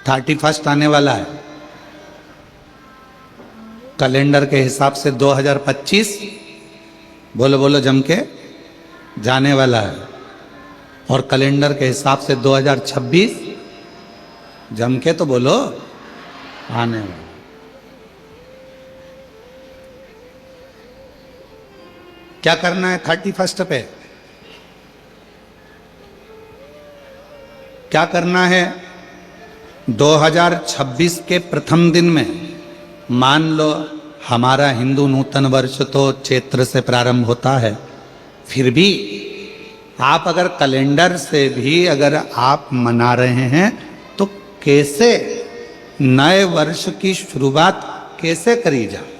31 आने वाला है, कैलेंडर के हिसाब से 2025 बोलो बोलो जम के जाने वाला है, और कैलेंडर के हिसाब से 2026 जम के तो बोलो आने वाला। क्या करना है 31 पे? क्या करना है 2026 के प्रथम दिन में? मान लो हमारा हिंदू नूतन वर्ष तो चैत्र से प्रारंभ होता है, फिर भी आप अगर कैलेंडर से भी अगर आप मना रहे हैं तो कैसे नए वर्ष की शुरुआत कैसे करी जाए,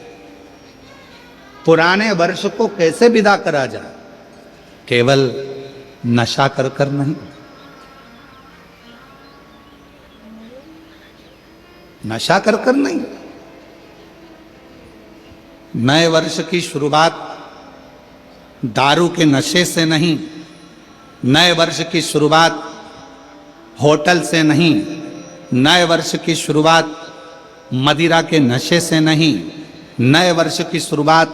पुराने वर्ष को कैसे विदा करा जाए? केवल नशा कर कर नहीं, नशा कर कर नहीं। नए वर्ष की शुरुआत दारू के नशे से नहीं, नए वर्ष की शुरुआत होटल से नहीं, नए वर्ष की शुरुआत मदिरा के नशे से नहीं, नए वर्ष की शुरुआत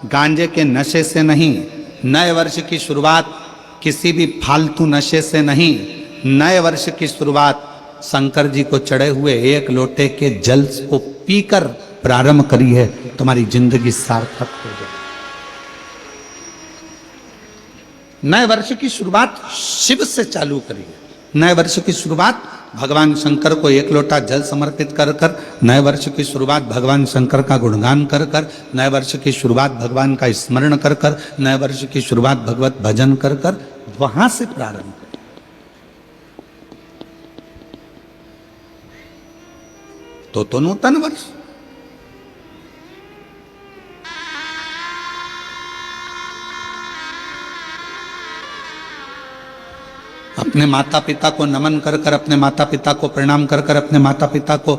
गांजे के नशे से नहीं, नए वर्ष की शुरुआत किसी भी फालतू नशे से नहीं, नए वर्ष की शुरुआत शंकर जी को चढ़े हुए एक लोटे के जल को पीकर प्रारंभ करी है, तुम्हारी जिंदगी सार्थक हो जाए। नए वर्ष की शुरुआत शिव से चालू करिए। नए वर्ष की शुरुआत भगवान शंकर को एक लोटा जल समर्पित कर कर, नए वर्ष की शुरुआत भगवान शंकर का गुणगान कर कर, नए वर्ष की शुरुआत भगवान का स्मरण कर कर, नए वर्ष की शुरुआत भगवत भजन कर कर, वहां से प्रारंभ करें। तो नूतन वर्ष। अपने माता पिता को नमन कर कर, अपने माता पिता को प्रणाम कर कर, अपने माता पिता को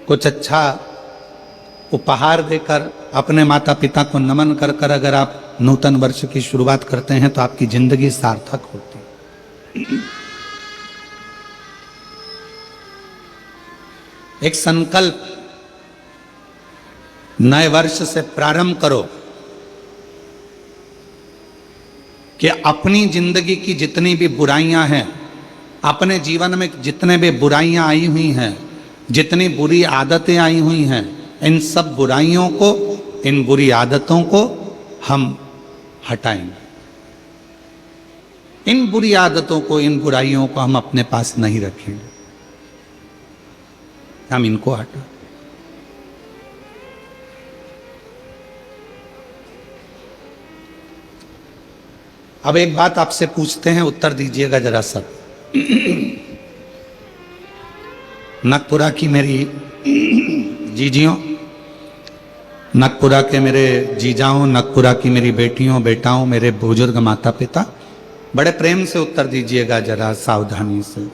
कुछ अच्छा उपहार देकर, अपने माता पिता को नमन कर कर अगर आप नूतन वर्ष की शुरुआत करते हैं तो आपकी जिंदगी सार्थक होती है। एक संकल्प नए वर्ष से प्रारंभ करो कि अपनी जिंदगी की जितनी भी बुराइयां हैं, अपने जीवन में जितने भी बुराइयां आई हुई हैं, जितनी बुरी आदतें आई हुई हैं, इन सब बुराइयों को, इन बुरी आदतों को हम हटाएंगे। इन बुरी आदतों को, इन बुराइयों को हम अपने पास नहीं रखेंगे, हम इनको हटा। अब एक बात आपसे पूछते हैं, उत्तर दीजिएगा जरा सब। नगपुरा की मेरी जीजियों, नगपुरा के मेरे जीजाओं, नगपुरा की मेरी बेटियों बेटाओं, मेरे बुजुर्ग माता पिता, बड़े प्रेम से उत्तर दीजिएगा जरा, सावधानी से।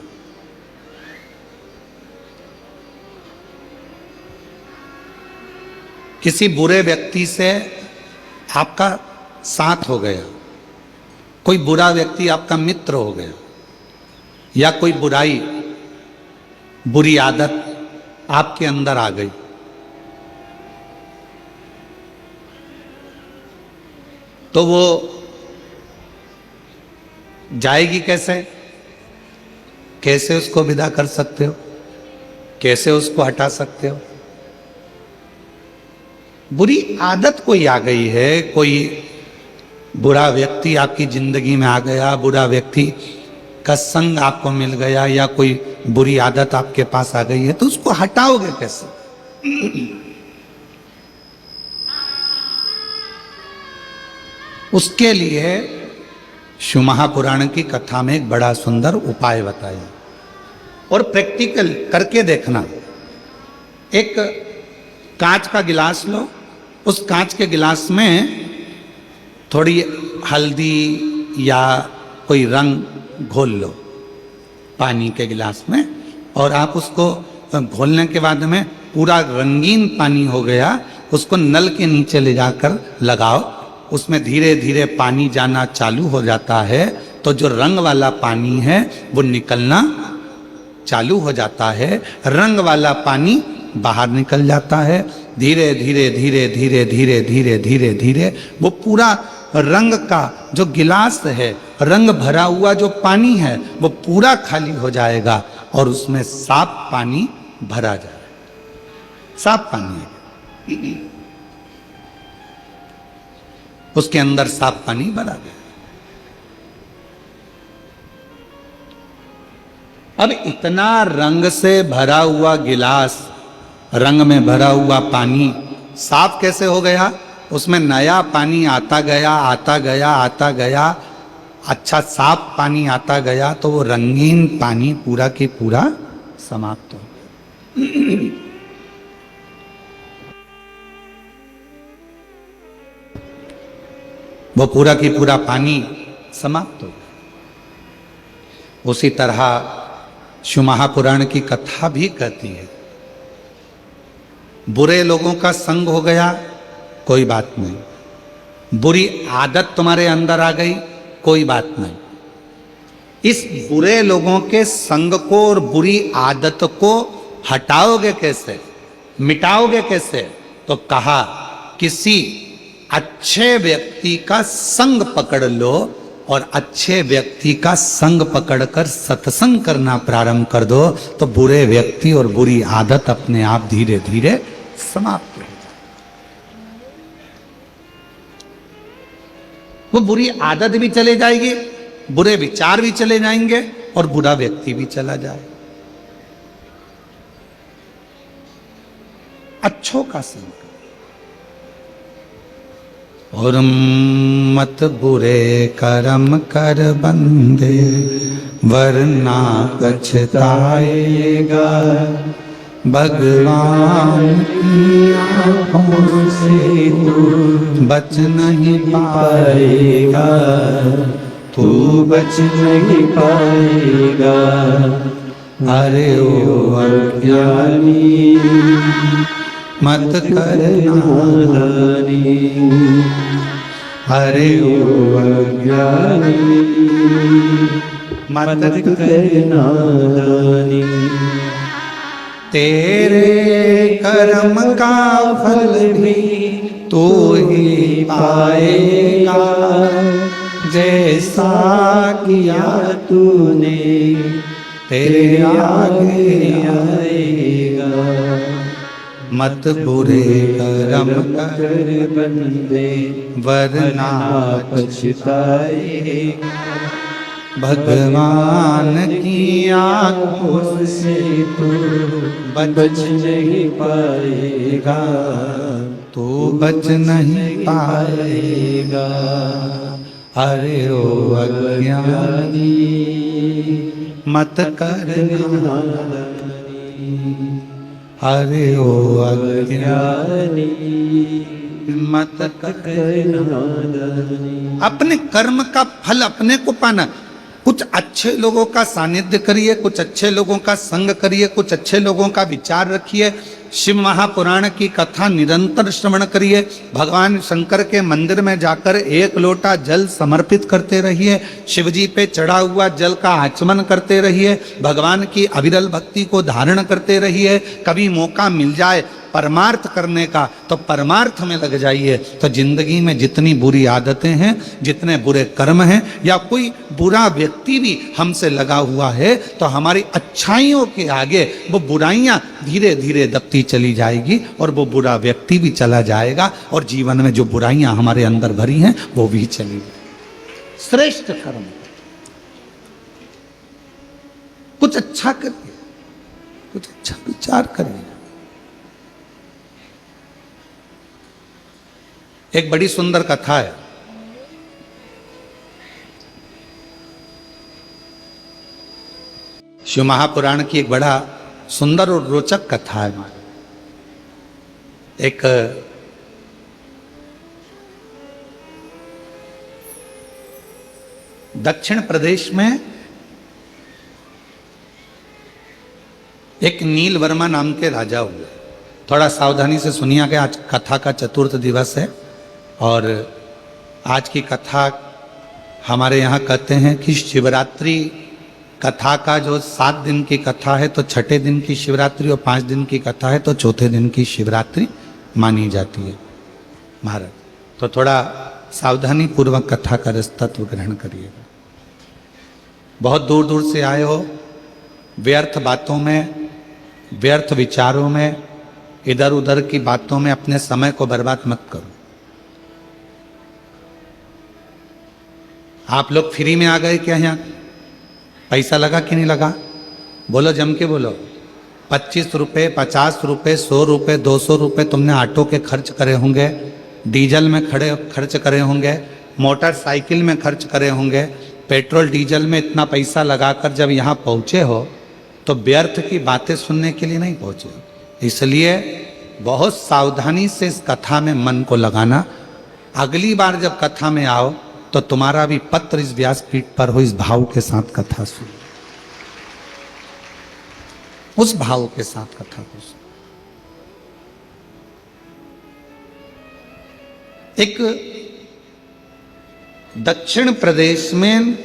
किसी बुरे व्यक्ति से आपका साथ हो गया, कोई बुरा व्यक्ति आपका मित्र हो गया, या कोई बुराई, बुरी आदत आपके अंदर आ गई, तो वो जाएगी कैसे? कैसे उसको विदा कर सकते हो? कैसे उसको हटा सकते हो? बुरी आदत कोई आ गई है, कोई बुरा व्यक्ति आपकी जिंदगी में आ गया, बुरा व्यक्ति का संग आपको मिल गया, या कोई बुरी आदत आपके पास आ गई है, तो उसको हटाओगे कैसे? उसके लिए शिव महापुराण की कथा में एक बड़ा सुंदर उपाय बताया, और प्रैक्टिकल करके देखना। एक कांच का गिलास लो, उस कांच के गिलास में थोड़ी हल्दी या कोई रंग घोल लो पानी के गिलास में, और आप उसको घोलने के बाद में पूरा रंगीन पानी हो गया, उसको नल के नीचे ले जाकर लगाओ, उसमें धीरे धीरे पानी जाना चालू हो जाता है, तो जो रंग वाला पानी है वो निकलना चालू हो जाता है, रंग वाला पानी बाहर निकल जाता है। धीरे धीरे धीरे धीरे धीरे धीरे धीरे धीरे वो पूरा रंग का जो गिलास है, रंग भरा हुआ जो पानी है वो पूरा खाली हो जाएगा और उसमें साफ पानी भरा जाएगा। साफ पानी है, उसके अंदर साफ पानी भरा गया। अब इतना रंग से भरा हुआ गिलास, रंग में भरा हुआ पानी साफ कैसे हो गया? उसमें नया पानी आता गया आता गया आता गया, अच्छा साफ पानी आता गया, तो वो रंगीन पानी पूरा के पूरा समाप्त हो गया। वो पूरा की पूरा पानी समाप्त हो गया। उसी तरह शिव महापुराण की कथा भी कहती है, बुरे लोगों का संग हो गया, कोई बात नहीं। बुरी आदत तुम्हारे अंदर आ गई, कोई बात नहीं। इस बुरे लोगों के संग को और बुरी आदत को हटाओगे कैसे, मिटाओगे कैसे? तो कहा किसी अच्छे व्यक्ति का संग पकड़ लो और अच्छे व्यक्ति का संग पकड़कर सत्संग करना प्रारंभ कर दो, तो बुरे व्यक्ति और बुरी आदत अपने आप धीरे धीरे समाप्त हो जाए। वो बुरी आदत भी चले जाएगी, बुरे विचार भी चले जाएंगे और बुरा व्यक्ति भी चला जाए। अच्छों का संग और मत बुरे कर्म कर बंदे, वरना पछताएगा। भगवान की आंखों से तू बच नहीं पाएगा, तू बच नहीं पाएगा। अरे ओ अज्ञानी मत करना नादानी, अरे ओ अज्ञानी मत करना नादानी। तेरे कर्म का फल भी तू ही पाएगा, जैसा किया तूने तेरे आगे आएगा। मत बुरे कर्म कर बंदे, वरना पछताएगा। भगवान की आंखों से तू बच नहीं पाएगा, तू बच नहीं पाएगा। अरे ओ अज्ञानी मत करना, अरे ओ अज्ञानी मत करना। अपने कर्म का फल अपने को पाना। कुछ अच्छे लोगों का सानिध्य करिए, कुछ अच्छे लोगों का संग करिए, कुछ अच्छे लोगों का विचार रखिए। शिव महापुराण की कथा निरंतर श्रवण करिए। भगवान शंकर के मंदिर में जाकर एक लोटा जल समर्पित करते रहिए। शिवजी पे चढ़ा हुआ जल का आचमन करते रहिए। भगवान की अविरल भक्ति को धारण करते रहिए। कभी मौका मिल जाए परमार्थ करने का तो परमार्थ में लग जाइए। तो जिंदगी में जितनी बुरी आदतें हैं, जितने बुरे कर्म हैं, या कोई बुरा व्यक्ति भी हमसे लगा हुआ है, तो हमारी अच्छाइयों के आगे वो बुराइयां धीरे धीरे दबती चली जाएगी और वो बुरा व्यक्ति भी चला जाएगा और जीवन में जो बुराइयां हमारे अंदर भरी हैं वो भी चली जाएगी। श्रेष्ठ कर्म, कुछ अच्छा करिए, कुछ अच्छा विचार करिए। एक बड़ी सुंदर कथा है। शिव महापुराण की एक बड़ा सुंदर और रोचक कथा है। एक दक्षिण प्रदेश में एक नील वर्मा नाम के राजा हुए। थोड़ा सावधानी से सुनिए कि आज कथा का चतुर्थ दिवस है और आज की कथा हमारे यहाँ कहते हैं कि शिवरात्रि कथा का जो 7 दिन की कथा है तो छठे दिन की शिवरात्रि, और 5 दिन की कथा है तो चौथे दिन की शिवरात्रि मानी जाती है महाराज। तो थोड़ा सावधानी पूर्वक कथा का रस तत्व ग्रहण करिएगा। बहुत दूर दूर से आए हो, व्यर्थ बातों में, व्यर्थ विचारों में, इधर उधर की बातों में अपने समय को बर्बाद मत करो। आप लोग फ्री में आ गए क्या? यहाँ पैसा लगा कि नहीं लगा? बोलो, जम के बोलो। 25 रुपये, 50 रुपये, 100 रुपये, 200 रुपये तुमने ऑटो के खर्च करे होंगे, डीजल में खर्च करे होंगे, मोटरसाइकिल में खर्च करे होंगे, पेट्रोल डीजल में इतना पैसा लगाकर जब यहाँ पहुँचे हो तो व्यर्थ की बातें सुनने के लिए नहीं पहुँचे। इसलिए बहुत सावधानी से इस कथा में मन को लगाना। अगली बार जब कथा में आओ तो तुम्हारा भी पत्र इस व्यासपीठ पर हो, इस भाव के साथ कथा सुन, उस भाव के साथ कथा को सुन। एक दक्षिण प्रदेश में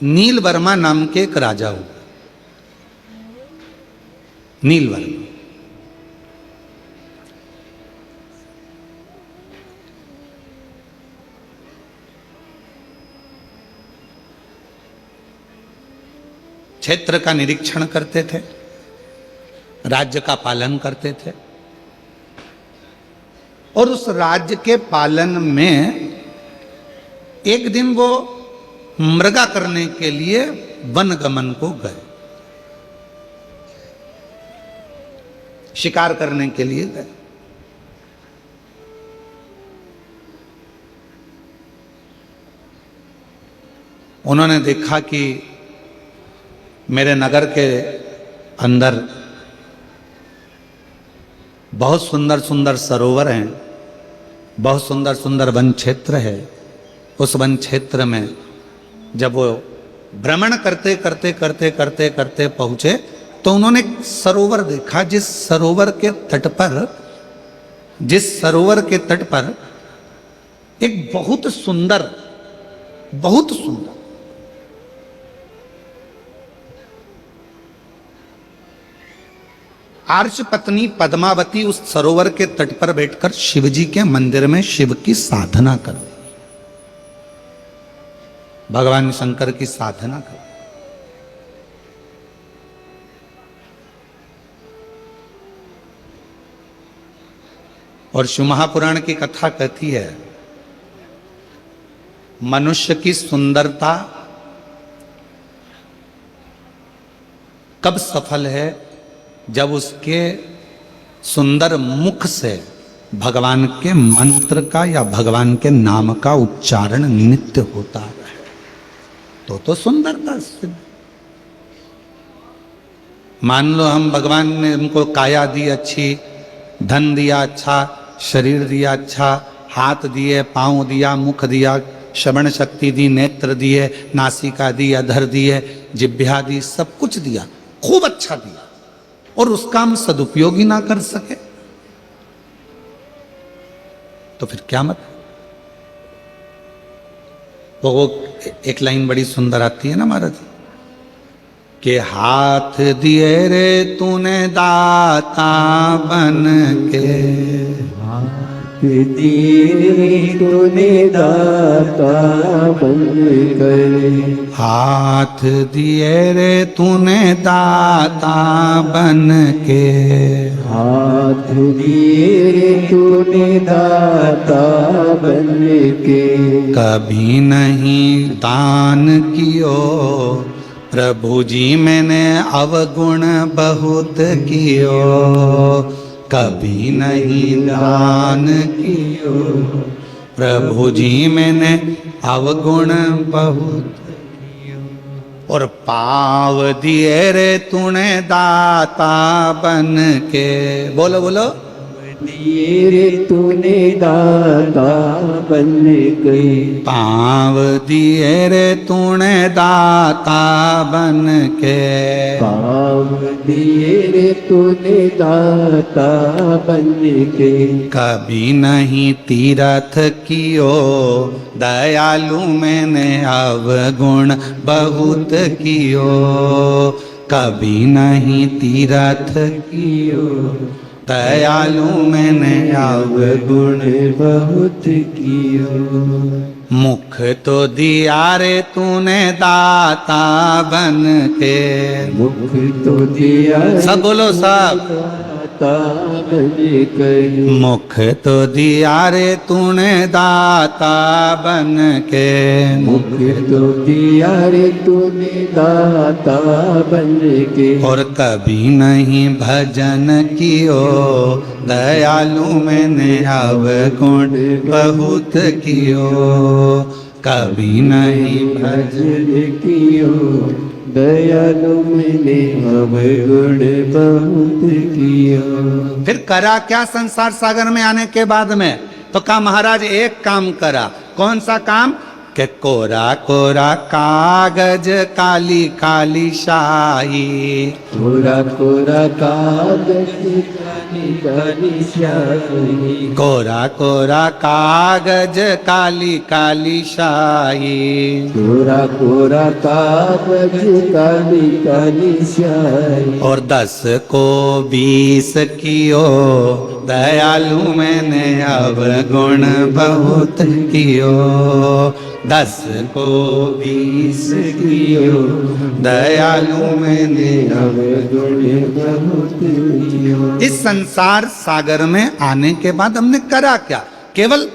नील वर्मा नाम के एक राजा हुआ। नील वर्मा क्षेत्र का निरीक्षण करते थे, राज्य का पालन करते थे, और उस राज्य के पालन में एक दिन वो मृगा करने के लिए वनगमन को गए, शिकार करने के लिए गए। उन्होंने देखा कि मेरे नगर के अंदर बहुत सुंदर सुंदर सरोवर हैं, बहुत सुंदर सुंदर वन क्षेत्र है। उस वन क्षेत्र में जब वो भ्रमण करते करते करते करते करते पहुंचे तो उन्होंने एक सरोवर देखा, जिस सरोवर के तट पर एक बहुत सुंदर आर्ष पत्नी पद्मावती उस सरोवर के तट पर बैठकर शिवजी के मंदिर में शिव की साधना कर रही, भगवान शंकर की साधना कर। और शिव महापुराण की कथा कहती है, मनुष्य की सुंदरता कब सफल है? जब उसके सुंदर मुख से भगवान के मंत्र का या भगवान के नाम का उच्चारण नित्य होता है, तो सुंदरता सिद्ध। मान लो हम भगवान ने हमको काया दी अच्छी, धन दिया अच्छा, शरीर दिया अच्छा, हाथ दिए, पांव दिया, मुख दिया, श्रवण शक्ति दी, नेत्र दिए, नासिका दी, अधर दिए, जिह्वा दी, सब कुछ दिया, खूब अच्छा दिया, और उसका हम सदुपयोग ही ना कर सके तो फिर क्या मतलब? वो एक लाइन बड़ी सुंदर आती है ना महाराज, कि हाथ दिए रे तूने दाता बन के, हाथ दिए रे तूने दाता बन कर, हाथ दिए रे तूने दाता बन के, हाथ दिए रे तूने दाता बन के, कभी नहीं दान कियो प्रभु जी मैंने अवगुण बहुत कियो, कभी नहीं दान कियो प्रभु जी मैंने अवगुण बहुत कियो, और पाव दिए रे तूने दाता बन के, बोलो बोलो, दिए रे तूने दाता बन के, पाँव दिए रे तूने दाता बन के, पाँव दिए रे तूने दाता बन के, कभी नहीं तीरथ कियो दयालु मैंने अवगुण बहुत कियो, कभी नहीं तीरथ कियो दयालु मैंने अवगुण बहुत कियो, मुख तो दिया रे तूने दाता बन के, मुख तो दिया सब बोलो सब, दाता बन के, मुख तो दिया रे तूने दाता बन के, मुख तो दिया रे तूने दाता बन के, और कभी नहीं भजन कियो दयालु मैंने अवगुण बहुत कियो, कभी नहीं भजन कियो दयालु मैंने अवगुण बहुत कियो। फिर करा क्या संसार सागर में आने के बाद में? तो कहा महाराज एक काम करा। कौन सा काम? के कोरा कोरा कागज काली काली शाही, कोरा कोरा कागज काली काली शाही, कोरा कोरा कागज काली काली शाही, कोरा कोरा कागज काली काली शाही, और 10 को 20 कियो दयालु मैंने अवगुण बहुत कियो, 10 को 20 कियो दयालु मैंने अवगुण बहुत कियो। इस संसार सागर में आने के बाद हमने करा क्या? केवल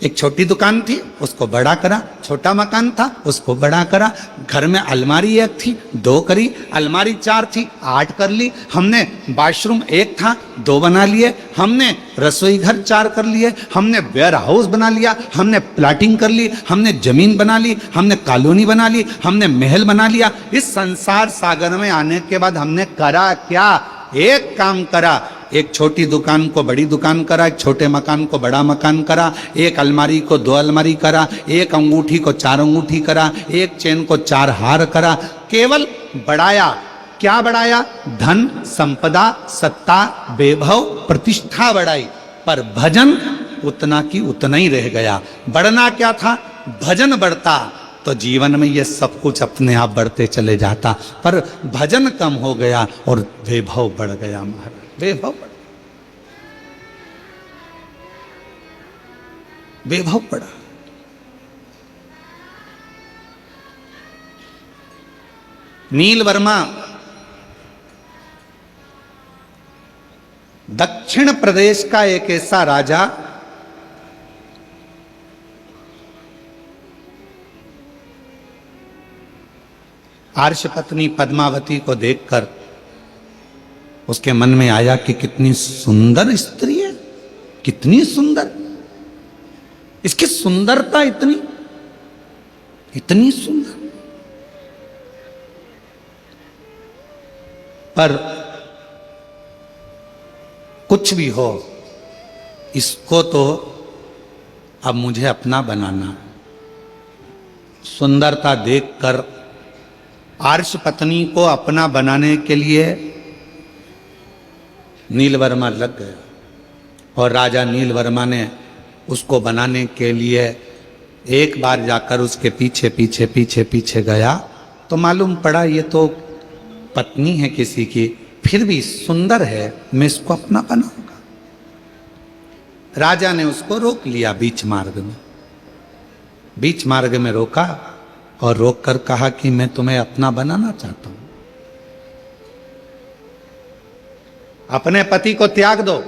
एक छोटी दुकान थी, उसको बड़ा करा, छोटा मकान था, उसको बड़ा करा, घर में अलमारी एक थी, 2 करी, अलमारी 4 थी, 8 कर ली, हमने वॉशरूम 1 था, 2 बना लिए, हमने रसोई घर 4 कर लिए, हमने वेयर हाउस बना लिया, हमने प्लाटिंग कर ली, हमने जमीन बना ली, हमने कॉलोनी बना ली, हमने महल बना लिया। इस संसार सागर में आने के बाद हमने करा क्या? एक काम करा। एक छोटी दुकान को बड़ी दुकान करा, एक छोटे मकान को बड़ा मकान करा, एक अलमारी को 2 अलमारी करा, एक अंगूठी को 4 अंगूठी करा, एक चेन को 4 हार करा। केवल बढ़ाया। क्या बढ़ाया? धन, संपदा, सत्ता, वैभव, प्रतिष्ठा बढ़ाई, पर भजन उतना की उतना ही रह गया। बढ़ना क्या था? भजन बढ़ता तो जीवन में ये सब कुछ अपने आप बढ़ते चले जाता, पर भजन कम हो गया और वैभव बढ़ गया। महाराज वैभव बढ़ा, वैभव बढ़ा। नील वर्मा दक्षिण प्रदेश का एक ऐसा राजा, आर्ष पत्नी पद्मावती को देखकर उसके मन में आया कि कितनी सुंदर स्त्री है, कितनी सुंदर, इसकी सुंदरता इतनी इतनी सुंदर। पर कुछ भी हो, इसको तो अब मुझे अपना बनाना। सुंदरता देखकर आर्ष पत्नी को अपना बनाने के लिए नीलवर्मा लग गया, और राजा नीलवर्मा ने उसको बनाने के लिए एक बार जाकर उसके पीछे पीछे पीछे पीछे गया, तो मालूम पड़ा ये तो पत्नी है किसी की, फिर भी सुंदर है, मैं इसको अपना बनाऊंगा। राजा ने उसको रोक लिया बीच मार्ग में, बीच मार्ग में रोका और रोककर कहा कि मैं तुम्हें अपना बनाना चाहता हूं, अपने पति को त्याग दो,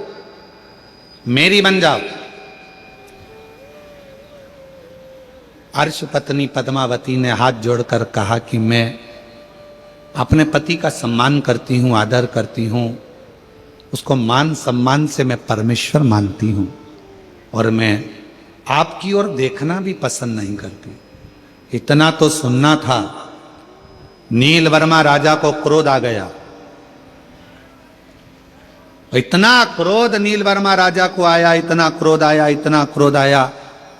मेरी बन जाओ। अर्श पत्नी पद्मावती ने हाथ जोड़कर कहा कि मैं अपने पति का सम्मान करती हूं, आदर करती हूं, उसको मान सम्मान से मैं परमेश्वर मानती हूं, और मैं आपकी ओर देखना भी पसंद नहीं करती। इतना तो सुनना था। नीलवर्मा राजा को क्रोध आ गया। इतना क्रोध नीलवर्मा राजा को आया, इतना क्रोध आया, इतना क्रोध आया।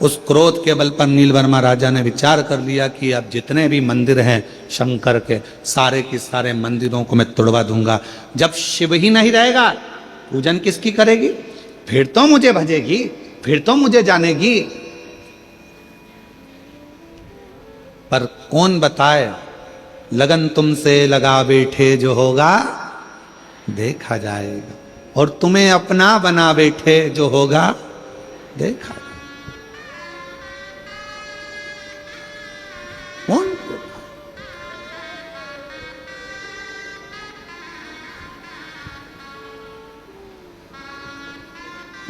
उस क्रोध के बल पर नीलवर्मा राजा ने विचार कर लिया कि अब जितने भी मंदिर हैं शंकर के, सारे के सारे मंदिरों को मैं तोड़वा दूंगा। जब शिव ही नहीं रहेगा, पूजन किसकी करेगी? फिर तो मुझे भजेगी, फिर तो मुझे जानेगी। पर कौन बताए, लगन तुमसे लगा बैठे जो होगा देखा जाएगा, और तुम्हें अपना बना बैठे जो होगा देखा। कौन?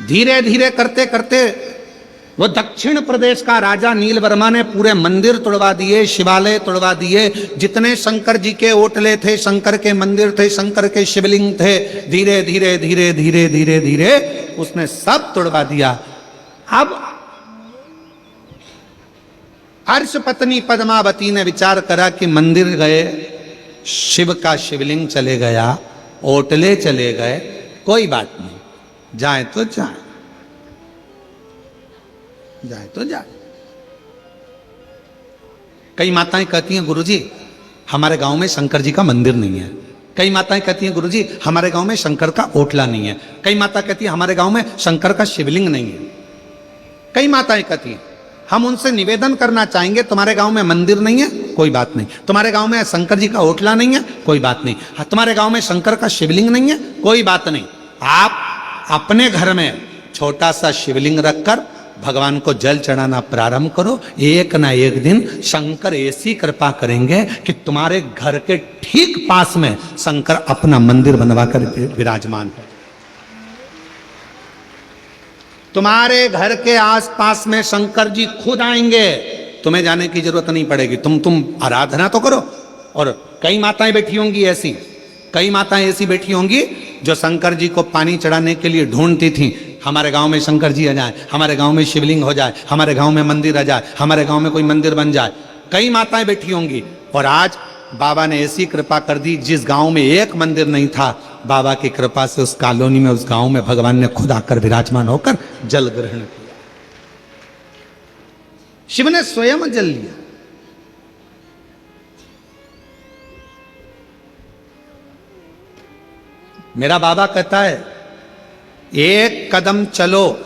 धीरे धीरे करते करते वो दक्षिण प्रदेश का राजा नीलवर्मा ने पूरे मंदिर तोड़वा दिए, शिवालय तोड़वा दिए, जितने शंकर जी के ओटले थे, शंकर के मंदिर थे, शंकर के शिवलिंग थे, धीरे धीरे धीरे धीरे धीरे धीरे उसने सब तोड़वा दिया। अब हर्ष पत्नी पद्मावती ने विचार करा कि मंदिर गए, शिव का शिवलिंग चले गया, ओटले चले गए, कोई बात नहीं, जाए तो जाए, जाए तो जाए। कई माताएं कहती हैं गुरुजी हमारे गांव में शंकर जी का मंदिर नहीं है। कई माताएं कहती हैं गुरुजी हमारे गांव में शंकर का ओटला नहीं है। कई माता कहती है हमारे गांव में शंकर का शिवलिंग नहीं है। कई माताएं कहती हैं हम उनसे निवेदन करना चाहेंगे, तुम्हारे गांव में मंदिर नहीं है, कोई बात नहीं, तुम्हारे गांव में शंकर जी का ओटला नहीं है, कोई बात नहीं, तुम्हारे गांव में शंकर का शिवलिंग नहीं है, कोई बात नहीं, आप अपने घर में छोटा सा शिवलिंग रखकर भगवान को जल चढ़ाना प्रारंभ करो। एक ना एक दिन शंकर ऐसी कृपा करेंगे कि तुम्हारे घर के ठीक पास में शंकर अपना मंदिर बनवाकर विराजमान है। तुम्हारे घर के आसपास में शंकर जी खुद आएंगे, तुम्हें जाने की जरूरत नहीं पड़ेगी। तुम आराधना तो करो। और कई माताएं बैठी होंगी ऐसी, कई माताएं ऐसी बैठी होंगी जो शंकर जी को पानी चढ़ाने के लिए ढूंढती थी, हमारे गांव में शंकर जी आ जाए, हमारे गांव में शिवलिंग हो जाए, हमारे गांव में मंदिर आ जाए, हमारे गांव में कोई मंदिर बन जाए। कई माताएं बैठी होंगी। और आज बाबा ने ऐसी कृपा कर दी, जिस गांव में एक मंदिर नहीं था, बाबा की कृपा से उस कॉलोनी में, उस गांव में भगवान ने खुद आकर विराजमान होकर जल ग्रहण किया। शिव ने स्वयं जल लिया। मेरा बाबा कहता है एक कदम चलो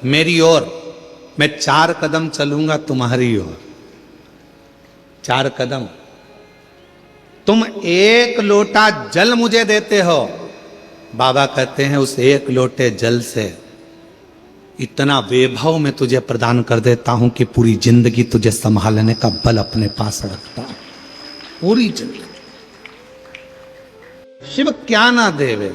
मेरी ओर, मैं 4 कदम चलूंगा तुम्हारी ओर। 4 कदम। तुम 1 लोटा जल मुझे देते हो, बाबा कहते हैं उस 1 लोटे जल से इतना वैभव मैं तुझे प्रदान कर देता हूं कि पूरी जिंदगी तुझे संभालने का बल अपने पास रखता हूं। पूरी जिंदगी। शिव क्या ना देवे।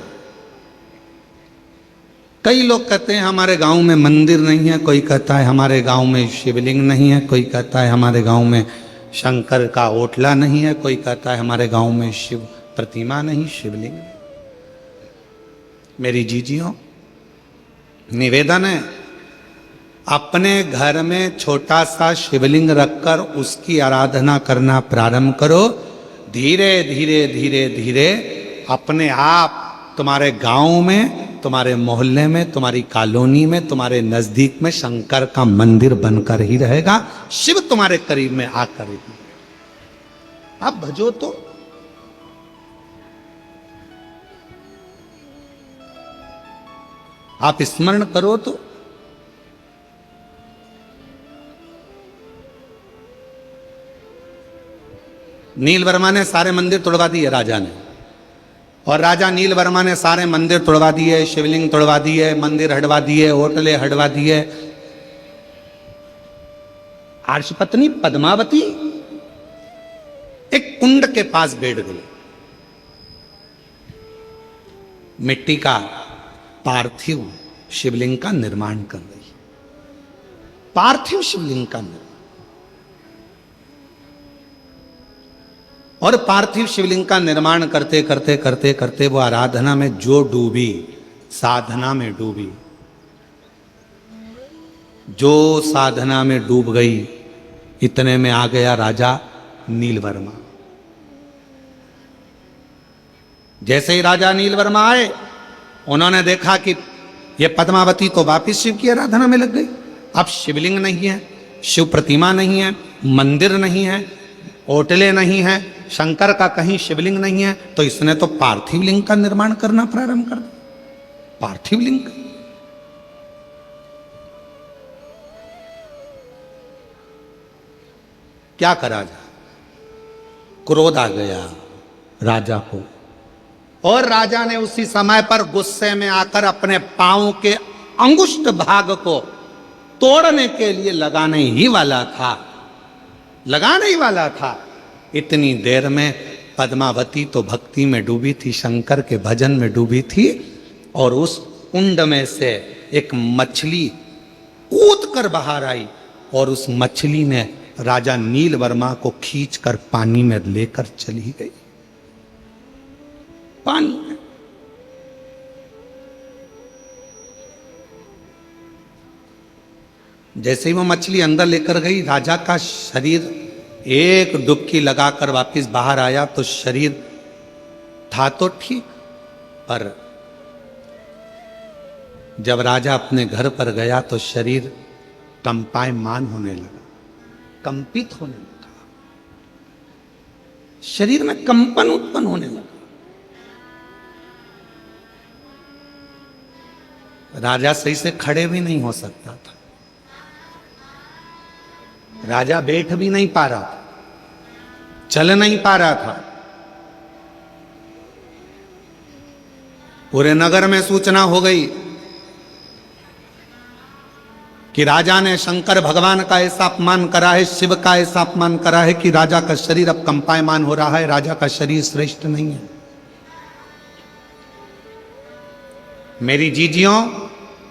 कई लोग कहते हैं हमारे गांव में मंदिर नहीं है, कोई कहता है हमारे गांव में शिवलिंग नहीं है, कोई कहता है हमारे गांव में शंकर का ओटला नहीं है, कोई कहता है हमारे गांव में शिव प्रतिमा नहीं, शिवलिंग। मेरी जीजियों, निवेदन है अपने घर में छोटा सा शिवलिंग रखकर उसकी आराधना करना प्रारंभ करो। धीरे धीरे धीरे धीरे अपने आप तुम्हारे गांव में, तुम्हारे मोहल्ले में, तुम्हारी कॉलोनी में, तुम्हारे नजदीक में शंकर का मंदिर बनकर ही रहेगा। शिव तुम्हारे करीब में आकर ही। आप भजो तो, आप स्मरण करो तो। नीलवर्मा ने सारे मंदिर तोड़वा दिए राजा ने, और राजा नीलवर्मा ने सारे मंदिर तोड़वा दिए, शिवलिंग तोड़वा दिए, मंदिर हटवा दिए, होटले हटवा दिए। हर्षपत्नी पद्मावती एक कुंड के पास बैठ गई। मिट्टी का पार्थिव शिवलिंग का निर्माण कर रही। पार्थिव शिवलिंग का निर्माण। और पार्थिव शिवलिंग का निर्माण करते करते करते करते वो आराधना में जो डूबी, साधना में डूबी, जो साधना में डूब गई, इतने में आ गया राजा नीलवर्मा। जैसे ही राजा नीलवर्मा आए, उन्होंने देखा कि ये पद्मावती तो वापिस शिव की आराधना में लग गई। अब शिवलिंग नहीं है, शिव प्रतिमा नहीं है, मंदिर नहीं है, ओटले नहीं है, शंकर का कहीं शिवलिंग नहीं है, तो इसने तो पार्थिव लिंग का निर्माण करना प्रारंभ कर दिया। पार्थिव लिंग क्या करा जाए? क्रोध आ गया राजा को, और राजा ने उसी समय पर गुस्से में आकर अपने पांव के अंगुष्ठ भाग को तोड़ने के लिए लगाने ही वाला था। इतनी देर में पद्मावती तो भक्ति में डूबी थी, शंकर के भजन में डूबी थी, और उस कुंड में से एक मछली कूद कर बाहर आई, और उस मछली ने राजा नीलवर्मा को खींचकर पानी में लेकर चली गई। पानी में जैसे ही वो मछली अंदर लेकर गई, राजा का शरीर एक डुबकी लगाकर वापस बाहर आया तो शरीर था तो ठीक, पर जब राजा अपने घर पर गया तो शरीर कंपायमान होने लगा, कंपित होने लगा, शरीर में कंपन उत्पन्न होने लगा। राजा सही से खड़े भी नहीं हो सकता था, राजा बैठ भी नहीं पा रहा था, चल नहीं पा रहा था। पूरे नगर में सूचना हो गई कि राजा ने शंकर भगवान का ऐसा अपमान करा है, शिव का ऐसा अपमान करा है कि राजा का शरीर अब कंपायमान हो रहा है, राजा का शरीर श्रेष्ठ नहीं है। मेरी जीजियों,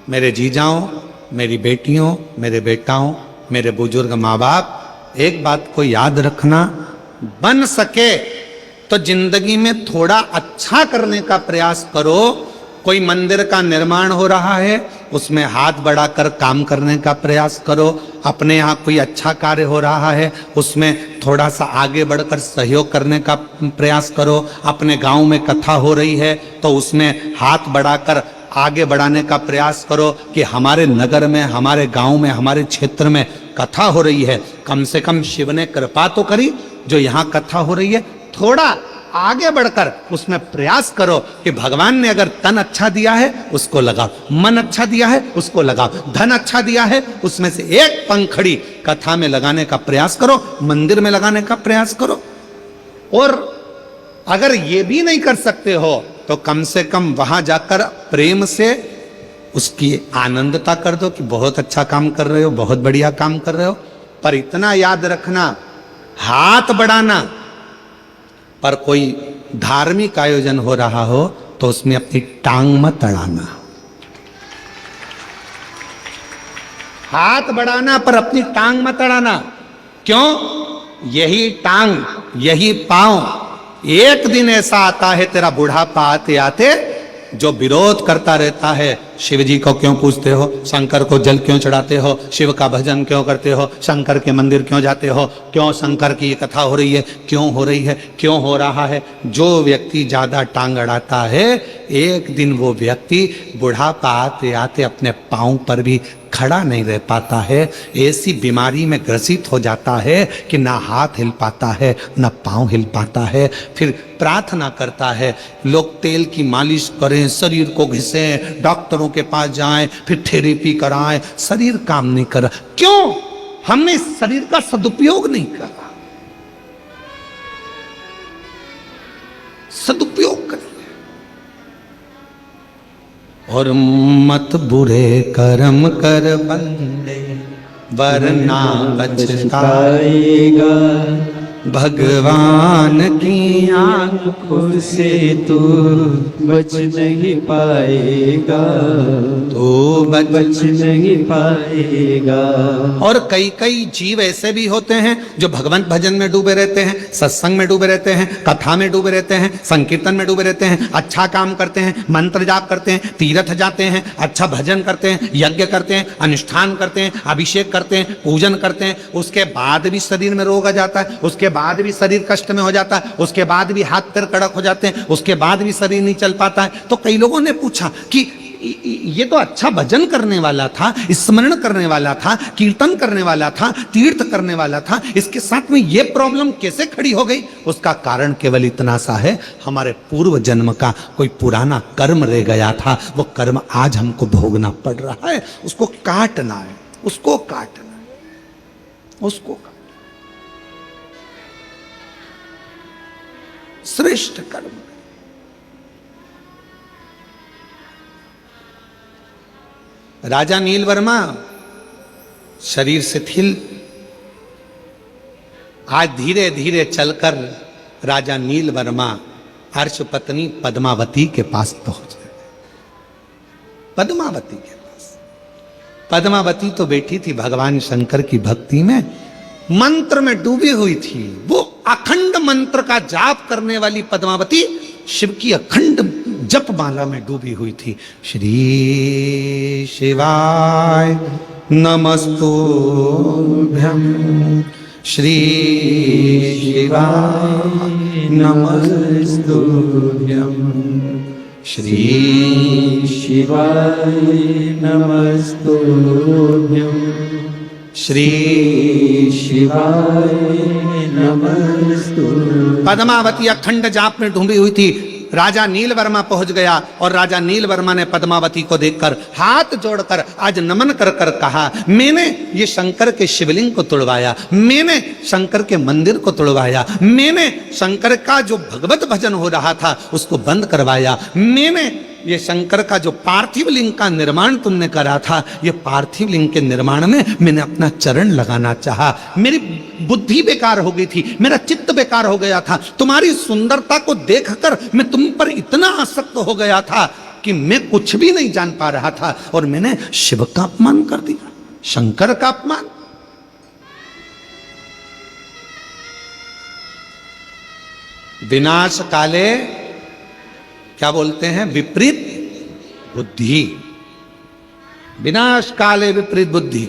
मेरे जीजाओं, मेरी बेटियों, मेरे बेटाओं, मेरे बुजुर्ग माँ बाप, एक बात को याद रखना, बन सके तो जिंदगी में थोड़ा अच्छा करने का प्रयास करो। कोई मंदिर का निर्माण हो रहा है, उसमें हाथ बढ़ाकर काम करने का प्रयास करो। अपने यहाँ कोई अच्छा कार्य हो रहा है, उसमें थोड़ा सा आगे बढ़कर सहयोग करने का प्रयास करो। अपने गांव में कथा हो रही है तो उसमें हाथ बढ़ाकर आगे बढ़ाने का प्रयास करो कि हमारे नगर में, हमारे गांव में, हमारे क्षेत्र में कथा हो रही है, कम से कम शिव ने कृपा तो करी, जो यहाँ कथा हो रही है थोड़ा आगे बढ़कर उसमें प्रयास करो कि भगवान ने अगर तन अच्छा दिया है उसको लगाओ, मन अच्छा दिया है उसको लगाओ, धन अच्छा दिया है उसमें से एक पंखड़ी कथा में लगाने का प्रयास करो, मंदिर में लगाने का प्रयास करो। और अगर ये भी नहीं कर सकते हो तो कम से कम वहां जाकर प्रेम से उसकी आनंदता कर दो कि बहुत अच्छा काम कर रहे हो, बहुत बढ़िया काम कर रहे हो। पर इतना याद रखना, हाथ बढ़ाना, पर कोई धार्मिक आयोजन हो रहा हो तो उसमें अपनी टांग मत अड़ाना। हाथ बढ़ाना पर अपनी टांग मत अड़ाना। क्यों? यही टांग, यही पांव एक दिन ऐसा आता है तेरा बुढ़ापा आते आते जो विरोध करता रहता है। शिव जी को क्यों पूजते हो, शंकर को जल क्यों चढ़ाते हो, शिव का भजन क्यों करते हो, शंकर के मंदिर क्यों जाते हो, क्यों शंकर की कथा हो रही है, क्यों हो रही है, क्यों हो रहा है। जो व्यक्ति ज्यादा टांग अड़ाता है, एक दिन वो व्यक्ति बुढ़ापा आते आते अपने पांव पर भी खड़ा नहीं रह पाता है, ऐसी बीमारी में ग्रसित हो जाता है कि ना हाथ हिल पाता है, ना पांव हिल पाता है। फिर प्रार्थना करता है, लोग तेल की मालिश करें, शरीर को घिसें, डॉक्टरों के पास जाएं, फिर थेरेपी कराएं, शरीर काम नहीं कर रहा। क्यों? हमने इस शरीर का सदुपयोग नहीं करा। सदुपयोग करें। और मत बुरे कर्म कर बंदे वरना पछताएगा, भगवान की आंखों से तू बच नहीं पाएगा, तो बच नहीं पाएगा। और कई कई जीव ऐसे भी होते हैं जो भगवंत भजन में डूबे रहते हैं, सत्संग में डूबे रहते हैं, कथा में डूबे रहते हैं, संकीर्तन में डूबे रहते हैं, अच्छा काम करते हैं, मंत्र जाप करते हैं, तीर्थ जाते हैं, अच्छा भजन करते हैं, यज्ञ करते हैं, अनुष्ठान करते हैं, अभिषेक करते हैं, पूजन करते हैं, उसके बाद भी शरीर में रोग आ जाता है, उसके बाद भी शरीर कष्ट में हो जाता है, उसके बाद भी हाथ पैर कड़क हो जाते हैं, उसके बाद भी शरीर नहीं चल पाता है। तो कई लोगों ने पूछा कि ये तो अच्छा भजन करने वाला था, स्मरण करने वाला था, कीर्तन करने वाला था, तीर्थ करने वाला था, इसके साथ में ये प्रॉब्लम कैसे खड़ी हो गई? उसका कारण केवल इतना सा है, हमारे पूर्व जन्म का कोई पुराना कर्म रह गया था, वो कर्म आज हमको भोगना पड़ रहा है, उसको काटना है, उसको काटना है, उसको काटना। श्रेष्ठ कर्म। राजा नीलवर्मा शरीर शिथिल, आज धीरे धीरे चलकर राजा नीलवर्मा अर्श पत्नी पद्मावती के पास पहुंच गए। पद्मावती के पास, पद्मावती तो बैठी थी भगवान शंकर की भक्ति में, मंत्र में डूबी हुई थी। वो अखंड मंत्र का जाप करने वाली पद्मावती शिव की अखंड जप माला में डूबी हुई थी। श्री शिवाय नमस्तुभ्यं, श्री शिवाय नमस्तुभ्यं, श्री शिवाय नमस्तुभ्यं, श्री शिवाय नमस्तुभ्यं। पद्मावती अखंड जाप में डूबी हुई थी। राजा नीलवर्मा पहुंच गया और राजा नीलवर्मा ने पद्मावती को देखकर हाथ जोड़कर आज नमन कर कर कहा, मैंने ये शंकर के शिवलिंग को तोड़वाया, मैंने शंकर के मंदिर को तोड़वाया, मैंने शंकर का जो भगवत भजन हो रहा था उसको बंद करवाया, मैंने ये शंकर का जो पार्थिव लिंग का निर्माण तुमने करा था, ये पार्थिव लिंग के निर्माण में मैंने अपना चरण लगाना चाहा। मेरी बुद्धि बेकार हो गई थी, मेरा चित्त बेकार हो गया था, तुम्हारी सुंदरता को देखकर मैं तुम पर इतना आसक्त हो गया था कि मैं कुछ भी नहीं जान पा रहा था और मैंने शिव का अपमान कर दिया, शंकर का अपमान। विनाश काले क्या बोलते हैं? विपरीत बुद्धि। विनाश काले विपरीत बुद्धि।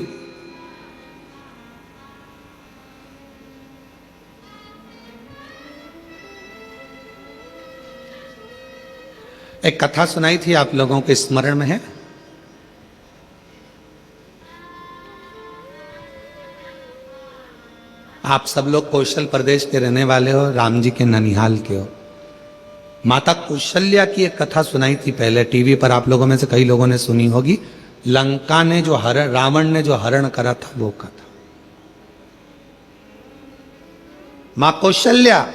एक कथा सुनाई थी, आप लोगों के स्मरण में है? आप सब लोग कौशल प्रदेश के रहने वाले हो, राम जी के ननिहाल के हो। माता कौशल्या की एक कथा सुनाई थी पहले टीवी पर, आप लोगों में से कई लोगों ने सुनी होगी। लंका ने जो हरण, रावण ने जो हरण करा था वो कथा। मां कौशल्या,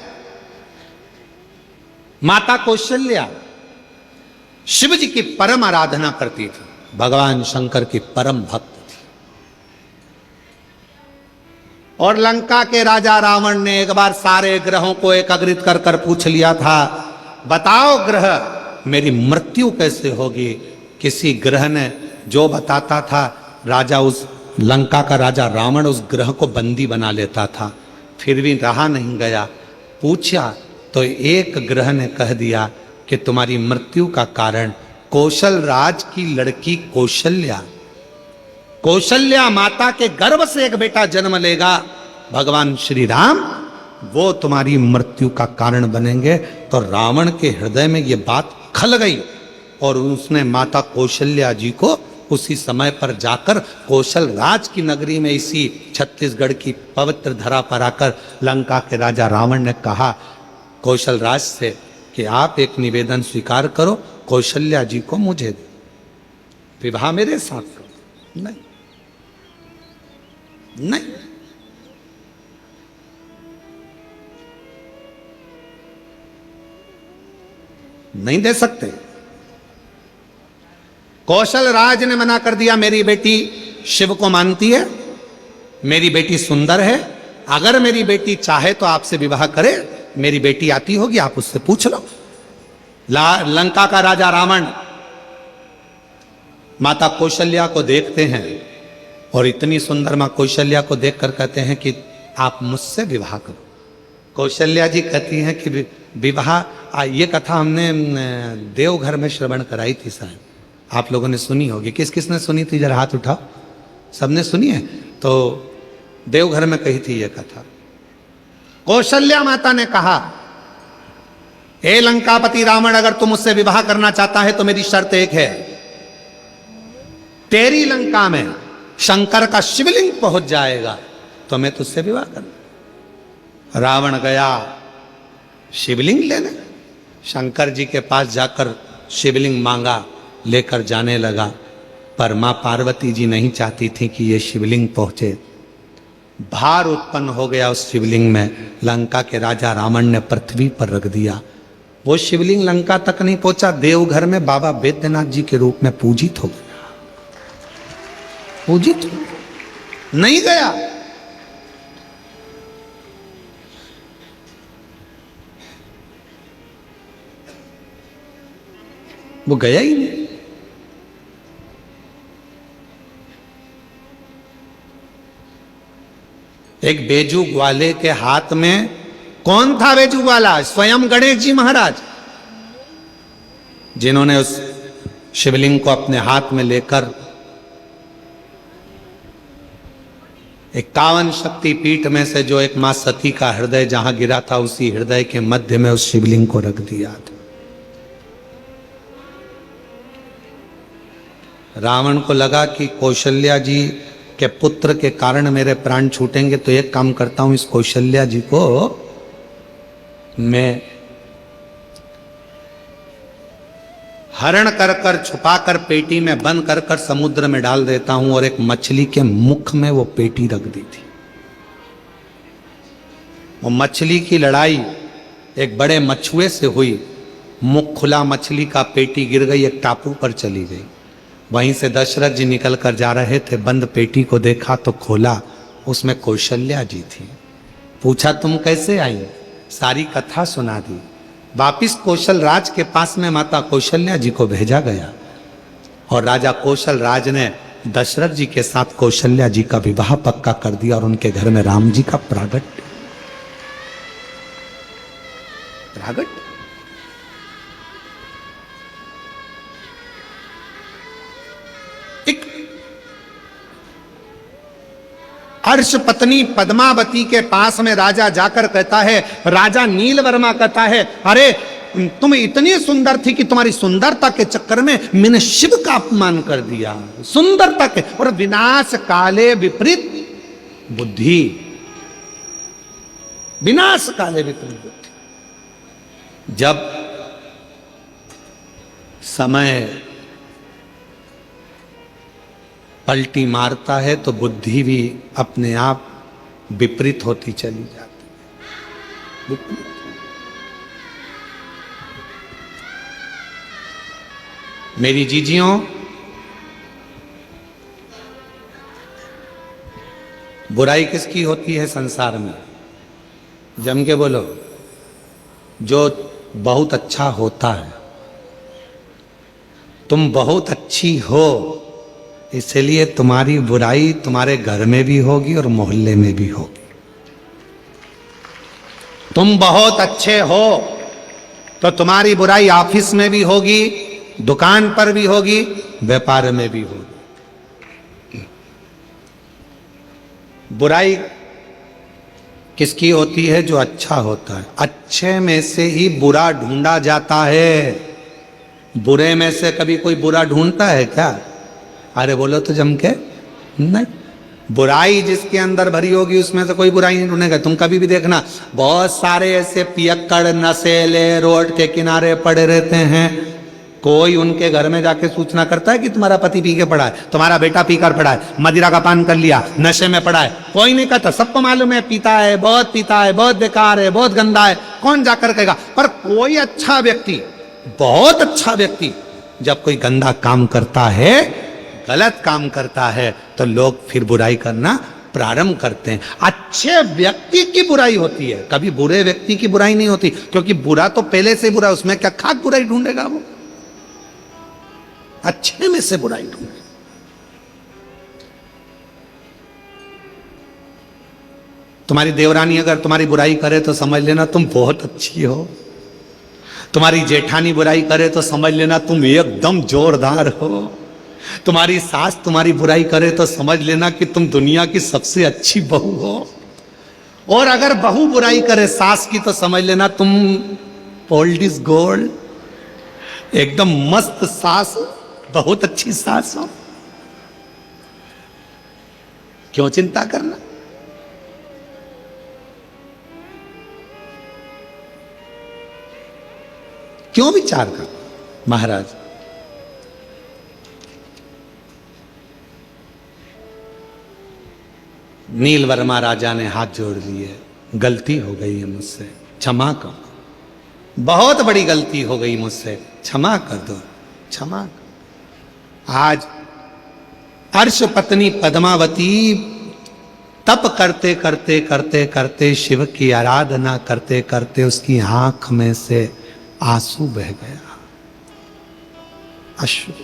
माता कौशल्या शिव जी की परम आराधना करती थी, भगवान शंकर की परम भक्त थी। और लंका के राजा रावण ने एक बार सारे ग्रहों को एकत्रित कर कर पूछ लिया था, बताओ ग्रह मेरी मृत्यु कैसे होगी? किसी ग्रह ने जो बताता था, राजा उस लंका का राजा रावण उस ग्रह को बंदी बना लेता था। फिर भी रहा नहीं गया, पूछा तो एक ग्रह ने कह दिया कि तुम्हारी मृत्यु का कारण कौशल राज की लड़की कौशल्या, कौशल्या माता के गर्भ से एक बेटा जन्म लेगा, भगवान श्री राम, वो तुम्हारी मृत्यु का कारण बनेंगे। तो रावण के हृदय में ये बात खल गई और उसने माता कौशल्या जी को उसी समय पर जाकर कौशल राज की नगरी में, इसी छत्तीसगढ़ की पवित्र धरा पर आकर लंका के राजा रावण ने कहा कौशल राज से कि आप एक निवेदन स्वीकार करो, कौशल्या जी को मुझे दे, विवाह मेरे साथ करो। नहीं, नहीं, नहीं दे सकते। कौशल राज ने मना कर दिया, मेरी बेटी शिव को मानती है, मेरी बेटी सुंदर है, अगर मेरी बेटी चाहे तो आपसे विवाह करे, मेरी बेटी आती होगी, आप उससे पूछ लो। लंका का राजा रावण माता कौशल्या को देखते हैं और इतनी सुंदर मां कौशल्या को देखकर कहते हैं कि आप मुझसे विवाह करो। कौशल्या जी कहती हैं कि विवाह, ये कथा हमने देवघर में श्रवण कराई थी शायद, आप लोगों ने सुनी होगी। किस किस ने सुनी थी? जरा हाथ उठाओ। सबने सुनी है? तो देवघर में कही थी ये कथा। कौशल्या माता ने कहा, हे लंकापति रावण, अगर तुम मुझसे विवाह करना चाहता है तो मेरी शर्त एक है, तेरी लंका में शंकर का शिवलिंग पहुंच जाएगा तो मैं तुझसे विवाह करूं। रावण गया शिवलिंग लेने, शंकर जी के पास जाकर शिवलिंग मांगा, लेकर जाने लगा। पर मां पार्वती जी नहीं चाहती थी कि ये शिवलिंग पहुंचे। भार उत्पन्न हो गया उस शिवलिंग में। लंका के राजा रावण ने पृथ्वी पर रख दिया। वो शिवलिंग लंका तक नहीं पहुंचा, देवघर में बाबा वैद्यनाथ जी के रूप में पूजित हो गया। पूजित नहीं गया। वो गया ही नहीं। एक बेजू ग्वाले के हाथ में, कौन था बेजू ग्वाला? स्वयं गणेश जी महाराज, जिन्होंने उस शिवलिंग को अपने हाथ में लेकर 51 शक्ति पीठ में से जो एक मां सती का हृदय जहां गिरा था, उसी हृदय के मध्य में उस शिवलिंग को रख दिया था। रावण को लगा कि कौशल्या जी के पुत्र के कारण मेरे प्राण छूटेंगे, तो एक काम करता हूं, इस कौशल्या जी को मैं हरण कर कर छुपा कर पेटी में बंद कर कर समुद्र में डाल देता हूं। और एक मछली के मुख में वो पेटी रख दी थी। वो मछली की लड़ाई एक बड़े मछुए से हुई। मुख खुला मछली का, पेटी गिर गई, एक टापू पर चली गई। वहीं से दशरथ जी निकल कर जा रहे थे, बंद पेटी को देखा तो खोला, उसमें कौशल्या जी थी। पूछा तुम कैसे आई? सारी कथा सुना दी। वापिस कौशल राज के पास में माता कौशल्या जी को भेजा गया और राजा कौशल राज ने दशरथ जी के साथ कौशल्या जी का विवाह पक्का कर दिया और उनके घर में राम जी का प्रागट। एक अर्श पत्नी पद्मावती के पास में राजा जाकर कहता है, राजा नीलवर्मा कहता है, अरे तुम इतनी सुंदर थी कि तुम्हारी सुंदरता के चक्कर में मैंने शिव का अपमान कर दिया। सुंदरता के और विनाश काले विपरीत बुद्धि, विनाश काले विपरीत बुद्धि। जब समय पलटी मारता है तो बुद्धि भी अपने आप विपरीत होती चली जाती है। मेरी जीजियों, बुराई किसकी होती है संसार में? जम के बोलो। जो बहुत अच्छा होता है। तुम बहुत अच्छी हो, इसलिए तुम्हारी बुराई तुम्हारे घर में भी होगी और मोहल्ले में भी होगी। तुम बहुत अच्छे हो तो तुम्हारी बुराई ऑफिस में भी होगी, दुकान पर भी होगी, व्यापार में भी होगी। बुराई किसकी होती है? जो अच्छा होता है। अच्छे में से ही बुरा ढूंढा जाता है। बुरे में से कभी कोई बुरा ढूंढता है क्या? अरे बोलो तो जम के नहीं। बुराई जिसके अंदर भरी होगी उसमें से कोई बुराई नहीं ढूंढेगा। तुम कभी भी देखना, बहुत सारे ऐसे पियक्कड़ नशेले रोड के किनारे पड़े रहते हैं। कोई उनके घर में जाके सूचना करता है कि तुम्हारा पति पी के पड़ा है, तुम्हारा बेटा पीकर पड़ा है, मदिरा का पान कर लिया, नशे में पड़ा है? कोई नहीं कहता। सबको मालूम है पीता है, बहुत पीता है, बहुत बेकार है, बहुत गंदा है। कौन जाकर कहेगा? पर कोई अच्छा व्यक्ति, बहुत अच्छा व्यक्ति जब कोई गंदा काम करता है, गलत काम करता है, तो लोग फिर बुराई करना प्रारंभ करते हैं। अच्छे व्यक्ति की बुराई होती है, कभी बुरे व्यक्ति की बुराई नहीं होती, क्योंकि बुरा तो पहले से बुरा, उसमें क्या खाक बुराई ढूंढेगा वो? अच्छे में से बुराई ढूंढे। तुम्हारी देवरानी अगर तुम्हारी बुराई करे तो समझ लेना तुम बहुत अच्छी हो। तुम्हारी जेठानी बुराई करे तो समझ लेना तुम एकदम जोरदार हो। तुम्हारी सास तुम्हारी बुराई करे तो समझ लेना कि तुम दुनिया की सबसे अच्छी बहू हो। और अगर बहू बुराई करे सास की तो समझ लेना तुम ओल्ड इज गोल्ड, एकदम मस्त सास, बहुत अच्छी सास हो, क्यों चिंता करना। क्यों विचार कर महाराज। नील वर्मा राजा ने हाथ जोड़ लिए, गलती हो गई है मुझसे, क्षमा करो, बहुत बड़ी गलती हो गई मुझसे, क्षमा कर दो, क्षमा कर। आज अर्श पत्नी पद्मावती तप करते करते करते करते शिव की आराधना करते करते उसकी आंख में से आंसू बह गया, अश्रु।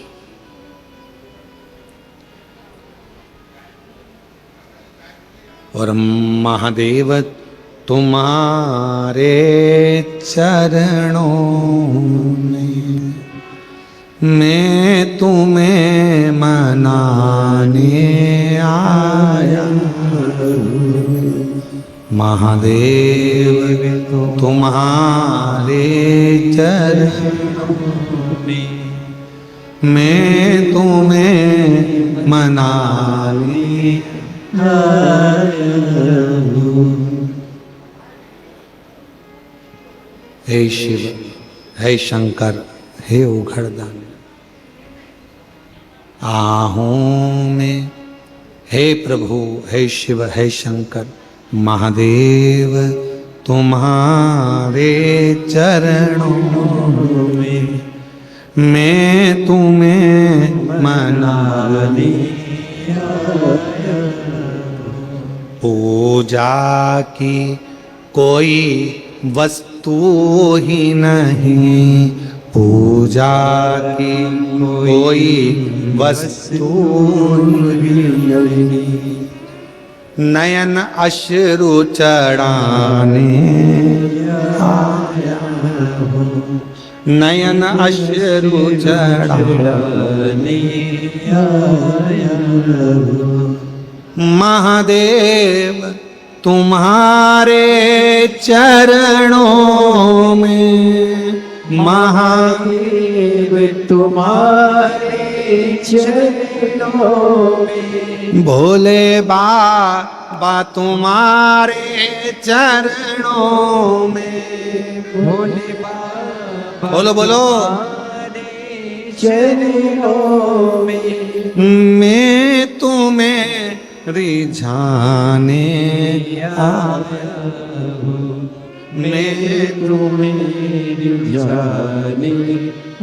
और महादेव तुम्हारे चरणों में मैं तुम्हें मनाने आया, महादेव तुम्हारे चरणों में मैं तुम्हें मनाने आया। हे शिव, हे शंकर, हे उघड़दान, आहूं में, हे प्रभु, हे शिव, हे शंकर, महादेव तुम्हारे चरणों में मैं तुम्हें मनाने आया। पूजा की कोई वस्तु ही नहीं, पूजा की कोई वस्तु ही नहीं, नयन अश्रु चढ़ाने आया हूँ, नयन अश्रु चढ़ाने आया हूँ। महादेव तुम्हारे चरणों में, महादेव तुम्हारे चरणों में, भोले बाबा तुम्हारे चरणों में, भोले बाबा बोलो बोलो चरणों में मैं तुम्हें रिझाने आया हूँ, मैं तुम्हें रिझाने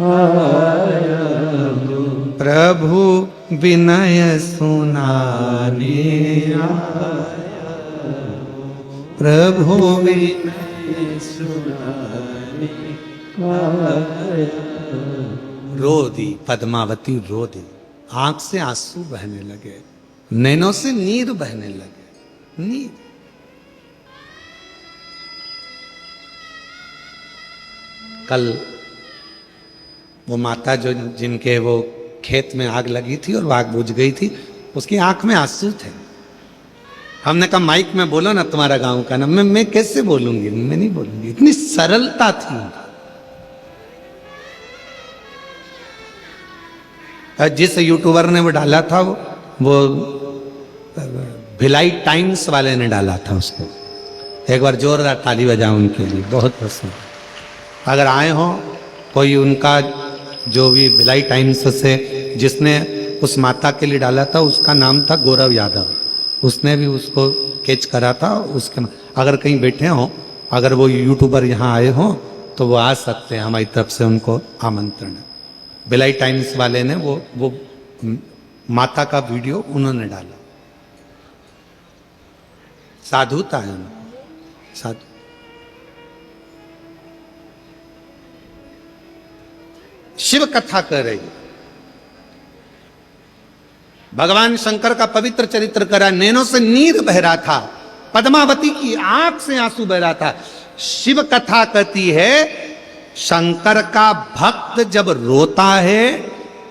आया हूँ। प्रभु विनय सुनाने आया हूँ, प्रभु विनय सुनाने आया हूँ। रो दी पद्मावती, रो दी, आंख से आंसू बहने लगे, नैनों से नीर बहने लगे, नीर। कल वो माता जो जिनके वो खेत में आग लगी थी और वो आग बुझ गई थी, उसकी आंख में आंसू थे। हमने कहा माइक में बोलो ना तुम्हारा गांव का नाम। मैं कैसे बोलूंगी, मैं नहीं बोलूंगी, इतनी सरलता थी। जिस यूट्यूबर ने वो डाला था, वो भिलाई टाइम्स वाले ने डाला था उसको। एक बार जोरदार ताली बजाओ उनके लिए, बहुत पसंद। अगर आए हो कोई, उनका जो भी भिलाई टाइम्स से जिसने उस माता के लिए डाला था, उसका नाम था गौरव यादव, उसने भी उसको कैच करा था। उसके अगर कहीं बैठे हो, अगर वो यूट्यूबर यहाँ आए हो तो वो आ सकते हैं, हमारी तरफ से उनको आमंत्रण है। भिलाई टाइम्स वाले ने वो माता का वीडियो उन्होंने डाला। साधुता है उनको, साधु। शिव कथा कर रही, भगवान शंकर का पवित्र चरित्र करा, नैनों से नीर बह रहा था, पद्मावती की आंख से आंसू बह रहा था। शिव कथा कहती है शंकर का भक्त जब रोता है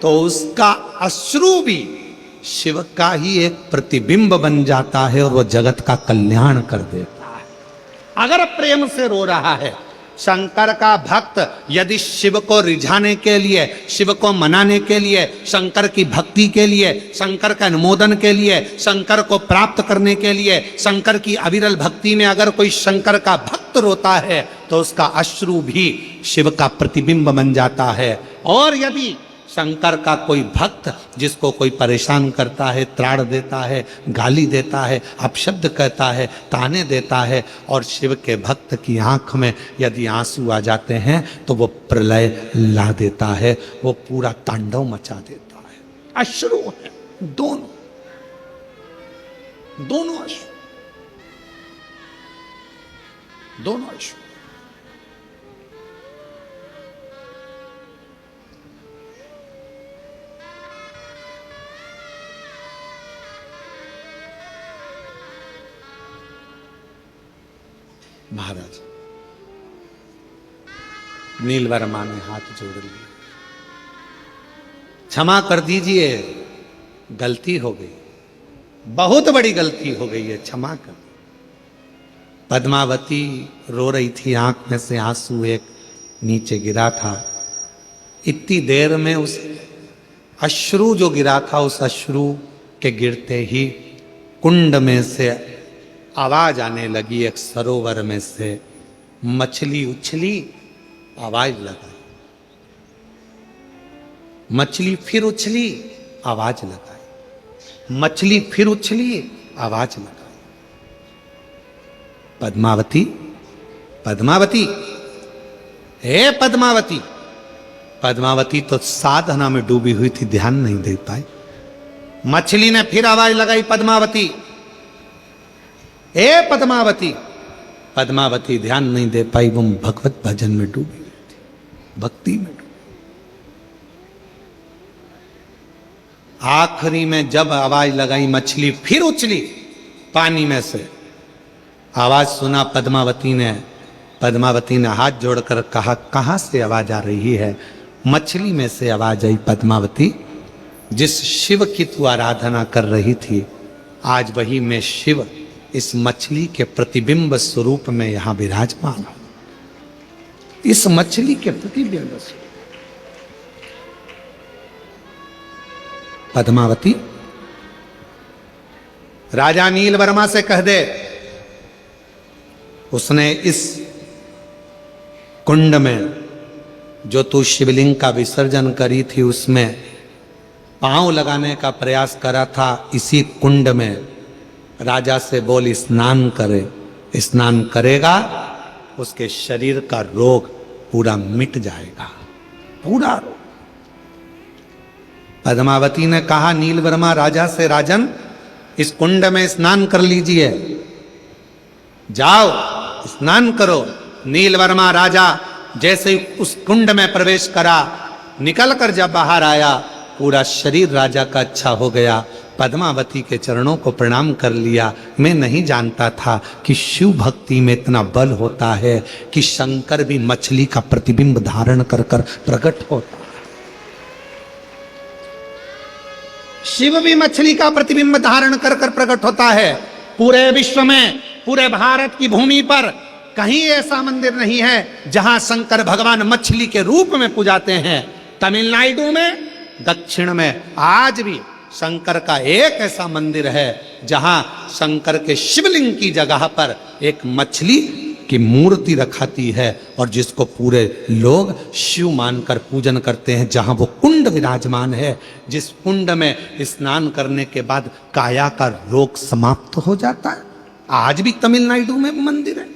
तो उसका अश्रु भी शिव का ही एक प्रतिबिंब बन जाता है और वह जगत का कल्याण कर देता है। अगर प्रेम से रो रहा है, शंकर का भक्त यदि शिव को रिझाने के लिए, शिव को मनाने के लिए, शंकर की भक्ति के लिए, शंकर का अनुमोदन के लिए, शंकर को प्राप्त करने के लिए, शंकर की अविरल भक्ति में अगर कोई शंकर का भक्त रोता है तो उसका अश्रु भी शिव का प्रतिबिंब बन जाता है। और यदि शंकर का कोई भक्त जिसको कोई परेशान करता है, त्राण देता है, गाली देता है, अपशब्द कहता है, ताने देता है, और शिव के भक्त की आंख में यदि आंसू आ जाते हैं तो वो प्रलय ला देता है, वो पूरा तांडव मचा देता है। अश्रु है, दोनों अश्रु, दोनों अश्रु। महाराज नील वर्मा ने हाथ जोड़ लिए, क्षमा कर दीजिए, गलती हो गई, बहुत बड़ी गलती हो गई है, क्षमा कर। पद्मावती रो रही थी, आंख में से आंसू एक नीचे गिरा था। इतनी देर में उस अश्रु जो गिरा था, उस अश्रु के गिरते ही कुंड में से आवाज आने लगी। एक सरोवर में से मछली उछली, आवाज लगाई, मछली फिर उछली, आवाज लगाई, मछली फिर उछली, आवाज लगाई। पद्मावती, पद्मावती, हे पद्मावती। पद्मावती तो साधना में डूबी हुई थी, ध्यान नहीं दे पाई। मछली ने फिर आवाज लगाई, पद्मावती, हे पद्मावती। पद्मावती ध्यान नहीं दे पाई, वो भगवत भजन में डूबी हुई थी, भक्ति में डूबी। आखिरी में जब आवाज लगाई, मछली फिर उछली पानी में से, आवाज सुना पद्मावती ने। पद्मावती ने हाथ जोड़कर कहा, कहां से आवाज आ रही है? मछली में से आवाज आई, पद्मावती, जिस शिव की तू आराधना कर रही थी, आज वही मैं शिव इस मछली के प्रतिबिंब स्वरूप में यहां विराजमान हूं। इस मछली के प्रतिबिंब स्वरूप। पद्मावती, राजा नील वर्मा से कह दे, उसने इस कुंड में जो तू शिवलिंग का विसर्जन करी थी, उसमें पांव लगाने का प्रयास करा था, इसी कुंड में राजा से बोल स्नान करे। स्नान करेगा, उसके शरीर का रोग पूरा मिट जाएगा, पूरा रोग। पद्मावती ने कहा, नीलवर्मा राजा से, राजन इस कुंड में स्नान कर लीजिए, जाओ स्नान करो। नीलवर्मा राजा जैसे ही उस कुंड में प्रवेश करा, निकलकर जब बाहर आया, पूरा शरीर राजा का अच्छा हो गया। पद्मावती के चरणों को प्रणाम कर लिया। मैं नहीं जानता था कि शिव भक्ति में इतना बल होता है कि शंकर भी मछली का प्रतिबिंब धारण कर कर प्रकट होता है। शिव भी मछली का प्रतिबिंब धारण कर कर प्रकट होता है। पूरे विश्व में, पूरे भारत की भूमि पर कहीं ऐसा मंदिर नहीं है जहां शंकर भगवान मछली के रूप में पूजाते हैं। तमिलनाडु में, दक्षिण में आज भी शंकर का एक ऐसा मंदिर है जहां शंकर के शिवलिंग की जगह पर एक मछली की मूर्ति रखाती है और जिसको पूरे लोग शिव मानकर पूजन करते हैं। जहां वो कुंड विराजमान है, जिस कुंड में स्नान करने के बाद काया का रोग समाप्त हो जाता है। आज भी तमिलनाडु में मंदिर है,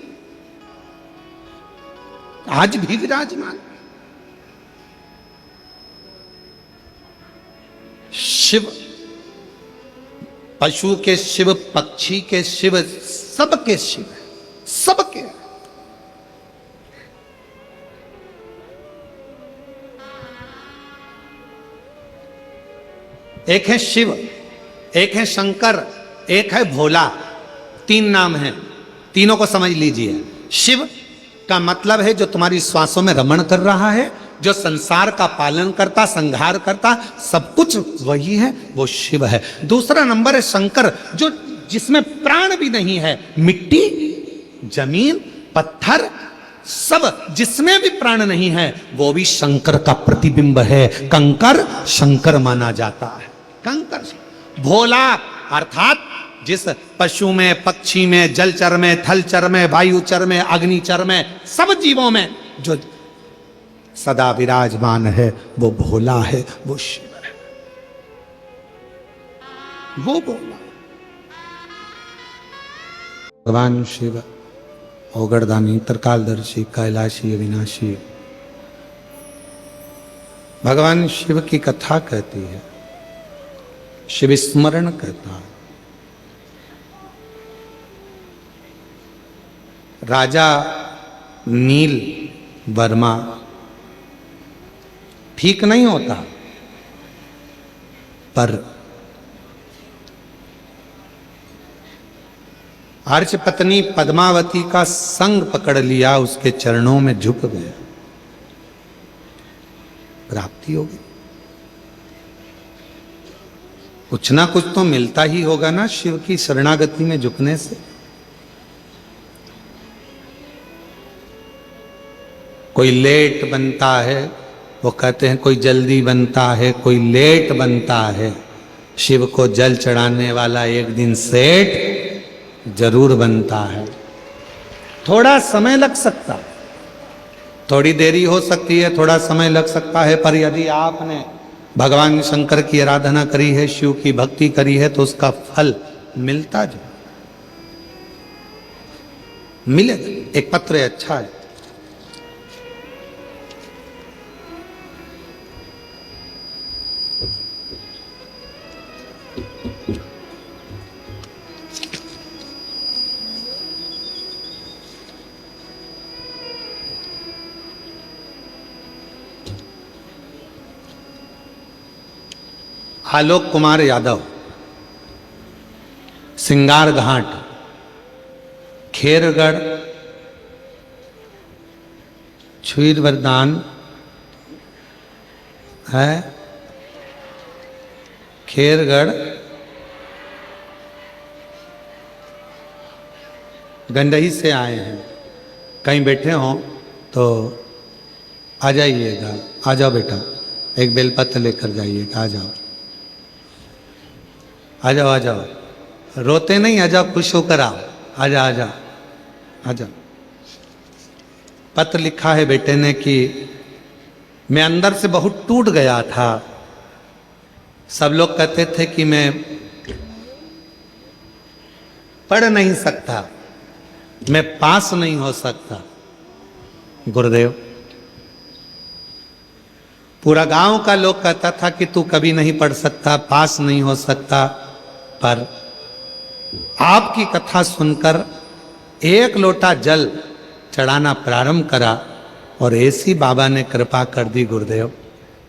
आज भी विराजमान। शिव, पशु के शिव, पक्षी के शिव, सबके शिव, सबके। एक है शिव, एक है शंकर, एक है भोला। तीन नाम हैं, तीनों को समझ लीजिए। शिव का मतलब है जो तुम्हारी श्वासों में रमण कर रहा है, जो संसार का पालन करता, संहार करता, सब कुछ वही है, वो शिव है। दूसरा नंबर है शंकर, जो जिसमें प्राण भी नहीं है, मिट्टी जमीन, पत्थर, सब जिसमें भी प्राण नहीं है वो भी शंकर का प्रतिबिंब है। कंकर शंकर माना जाता है। कंकर भोला अर्थात जिस पशु में, पक्षी में, जलचर में, थलचर में, वायुचर में, अग्निचर में, सब जीवों में जो सदा विराजमान है वो भोला है, वो शिव है, वो भोला। भगवान शिव ओगरदानी, त्रिकालदर्शी, कैलाशी, अविनाशी, भगवान शिव की कथा कहती है, शिव स्मरण कहता है। राजा नील वर्मा ठीक नहीं होता, पर अर्च पत्नी पद्मावती का संग पकड़ लिया, उसके चरणों में झुक गया, प्राप्ति हो गई। कुछ ना कुछ तो मिलता ही होगा ना शिव की शरणागति में झुकने से। कोई लेट बनता है, वो कहते हैं कोई जल्दी बनता है, कोई लेट बनता है। शिव को जल चढ़ाने वाला एक दिन सेठ जरूर बनता है। थोड़ा समय लग सकता है, थोड़ी देरी हो सकती है, थोड़ा समय लग सकता है, पर यदि आपने भगवान शंकर की आराधना करी है, शिव की भक्ति करी है, तो उसका फल मिलता जो मिलेगा। एक पत्र अच्छा है, आलोक कुमार यादव, सिंगार घाट, खेरगढ़, छुईर वरदान है, खेरगढ़, गंडई से आए हैं। कहीं बैठे हों तो आ जाइएगा, आ जाओ बेटा, एक बेलपत्र लेकर जाइएगा, आ जाओ, आ जाओ, आ जाओ, रोते नहीं, आ जाओ, खुश होकर आओ, आ जाओ, आ जाओ, आ जाओ। पत्र लिखा है बेटे ने कि मैं अंदर से बहुत टूट गया था। सब लोग कहते थे कि मैं पढ़ नहीं सकता, मैं पास नहीं हो सकता। गुरुदेव, पूरा गांव का लोग कहता था कि तू कभी नहीं पढ़ सकता, पास नहीं हो सकता, पर आपकी कथा सुनकर एक लोटा जल चढ़ाना प्रारंभ करा और ऐसी बाबा ने कृपा कर दी गुरुदेव,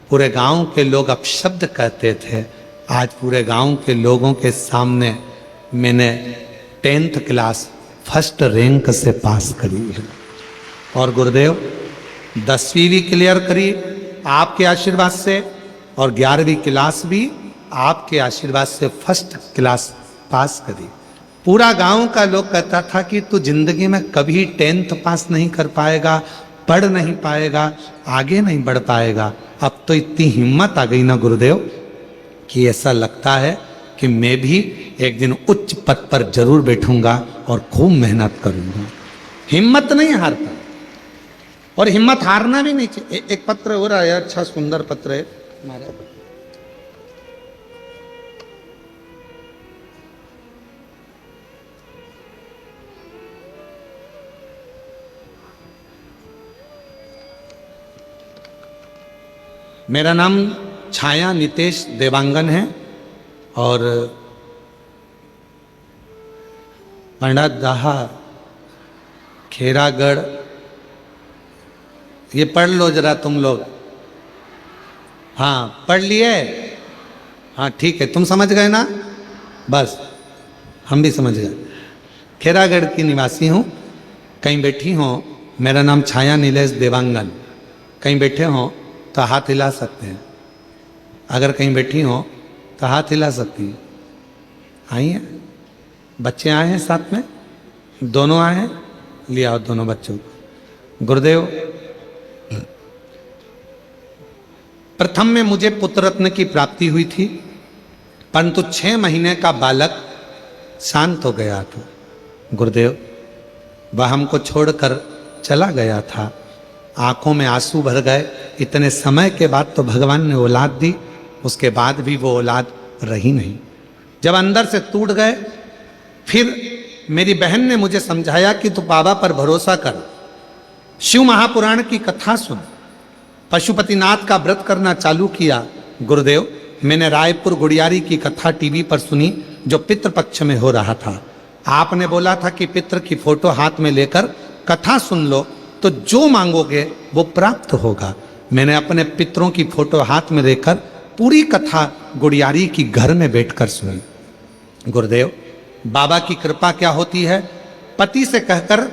पूरे गांव के लोग अपशब्द कहते थे, आज पूरे गांव के लोगों के सामने मैंने 10th क्लास फर्स्ट रैंक से पास करी है। और गुरुदेव 10वीं भी क्लियर करी आपके आशीर्वाद से, और 11वीं क्लास भी आपके आशीर्वाद से फर्स्ट क्लास पास करी। पूरा गांव का लोग कहता था कि तू जिंदगी में कभी 10th पास नहीं कर पाएगा, पढ़ नहीं पाएगा, आगे नहीं बढ़ पाएगा। अब तो इतनी हिम्मत आ गई ना गुरुदेव कि ऐसा लगता है कि मैं भी एक दिन उच्च पद पर जरूर बैठूंगा और खूब मेहनत करूंगा। हिम्मत नहीं हारता, और हिम्मत हारना भी नहीं चाहिए। एक पत्र हो रहा है, अच्छा सुंदर पत्र है हमारा। मेरा नाम छाया नितेश देवांगन है और पंडादाहा, खेरागढ़, ये पढ़ लो जरा तुम लोग। हाँ पढ़ लिए? हाँ ठीक है, तुम समझ गए ना? बस हम भी समझ गए। खेरागढ़ की निवासी हूँ, कहीं बैठी हो, मेरा नाम छाया नीलेश देवांगन। कहीं बैठे हो तो हाथ हिला सकते हैं, अगर कहीं बैठी हो तो हाथ हिला सकती है। आई हैं बच्चे, आए हैं साथ में, दोनों आए हैं, ले आओ दोनों बच्चों को। गुरुदेव, प्रथम में मुझे पुत्र रत्न की प्राप्ति हुई थी, परंतु 6 महीने का बालक शांत हो गया था। गुरुदेव, वह हमको छोड़कर चला गया था, आंखों में आंसू भर गए। इतने समय के बाद तो भगवान ने औलाद दी, उसके बाद भी वो औलाद रही नहीं। जब अंदर से टूट गए, फिर मेरी बहन ने मुझे समझाया कि तू बाबा पर भरोसा कर, शिव महापुराण की कथा सुन। पशुपतिनाथ का व्रत करना चालू किया। गुरुदेव, मैंने रायपुर गुड़ियारी की कथा टीवी पर सुनी, जो पितृपक्ष में हो रहा था। आपने बोला था कि पितृ की फोटो हाथ में लेकर कथा सुन लो तो जो मांगोगे वो प्राप्त होगा। मैंने अपने पितरों की फोटो हाथ में लेकर पूरी कथा गुड़ियारी की घर में बैठकर सुनी। गुरुदेव, बाबा की कृपा क्या होती है, पति से कहकर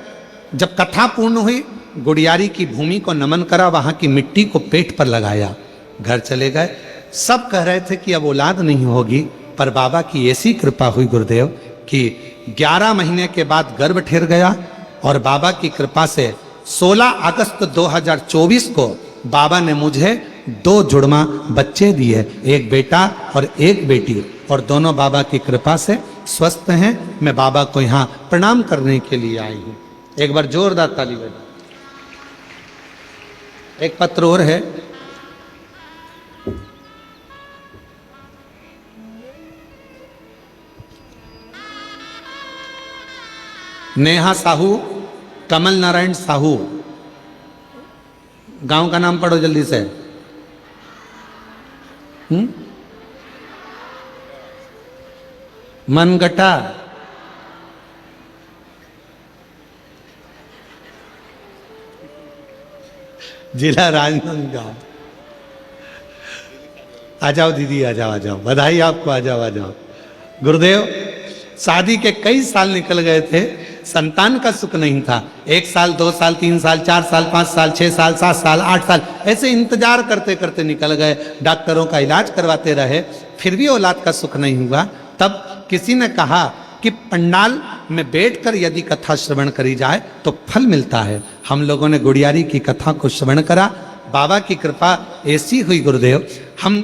जब कथा पूर्ण हुई, गुड़ियारी की भूमि को नमन करा, वहां की मिट्टी को पेट पर लगाया, घर चले गए। सब कह रहे थे कि अब औलाद नहीं होगी, पर बाबा की ऐसी कृपा हुई गुरुदेव कि 11 महीने के बाद गर्भ ठहर गया। और बाबा की कृपा से 16 अगस्त 2024 को बाबा ने मुझे 2 जुड़वा बच्चे दिए, एक बेटा और एक बेटी, और दोनों बाबा की कृपा से स्वस्थ हैं। मैं बाबा को यहाँ प्रणाम करने के लिए आई हूँ। एक बार जोरदार ताली बजाओ। एक पत्र और है, नेहा साहू, कमल नारायण साहू, गांव का नाम पढ़ो जल्दी से। मनगटा, जिला राजनांदगांव। आ जाओ दीदी, आ जाओ, आ जाओ, बधाई आपको, आ जाओ, आ जाओ। गुरुदेव, शादी के कई साल निकल गए थे, संतान का सुख नहीं था। 1 साल, 2 साल, 3 साल, 4 साल, 5 साल, 6 साल, 7 साल, 8 साल, ऐसे इंतजार करते करते निकल गए। डॉक्टरों का इलाज करवाते रहे, फिर भी औलाद का सुख नहीं हुआ। तब किसी ने कहा कि पंडाल में बैठकर यदि कथा श्रवण करी जाए तो फल मिलता है। हम लोगों ने गुड़ियारी की कथा को श्रवण करा। बाबा की कृपा ऐसी हुई गुरुदेव, हम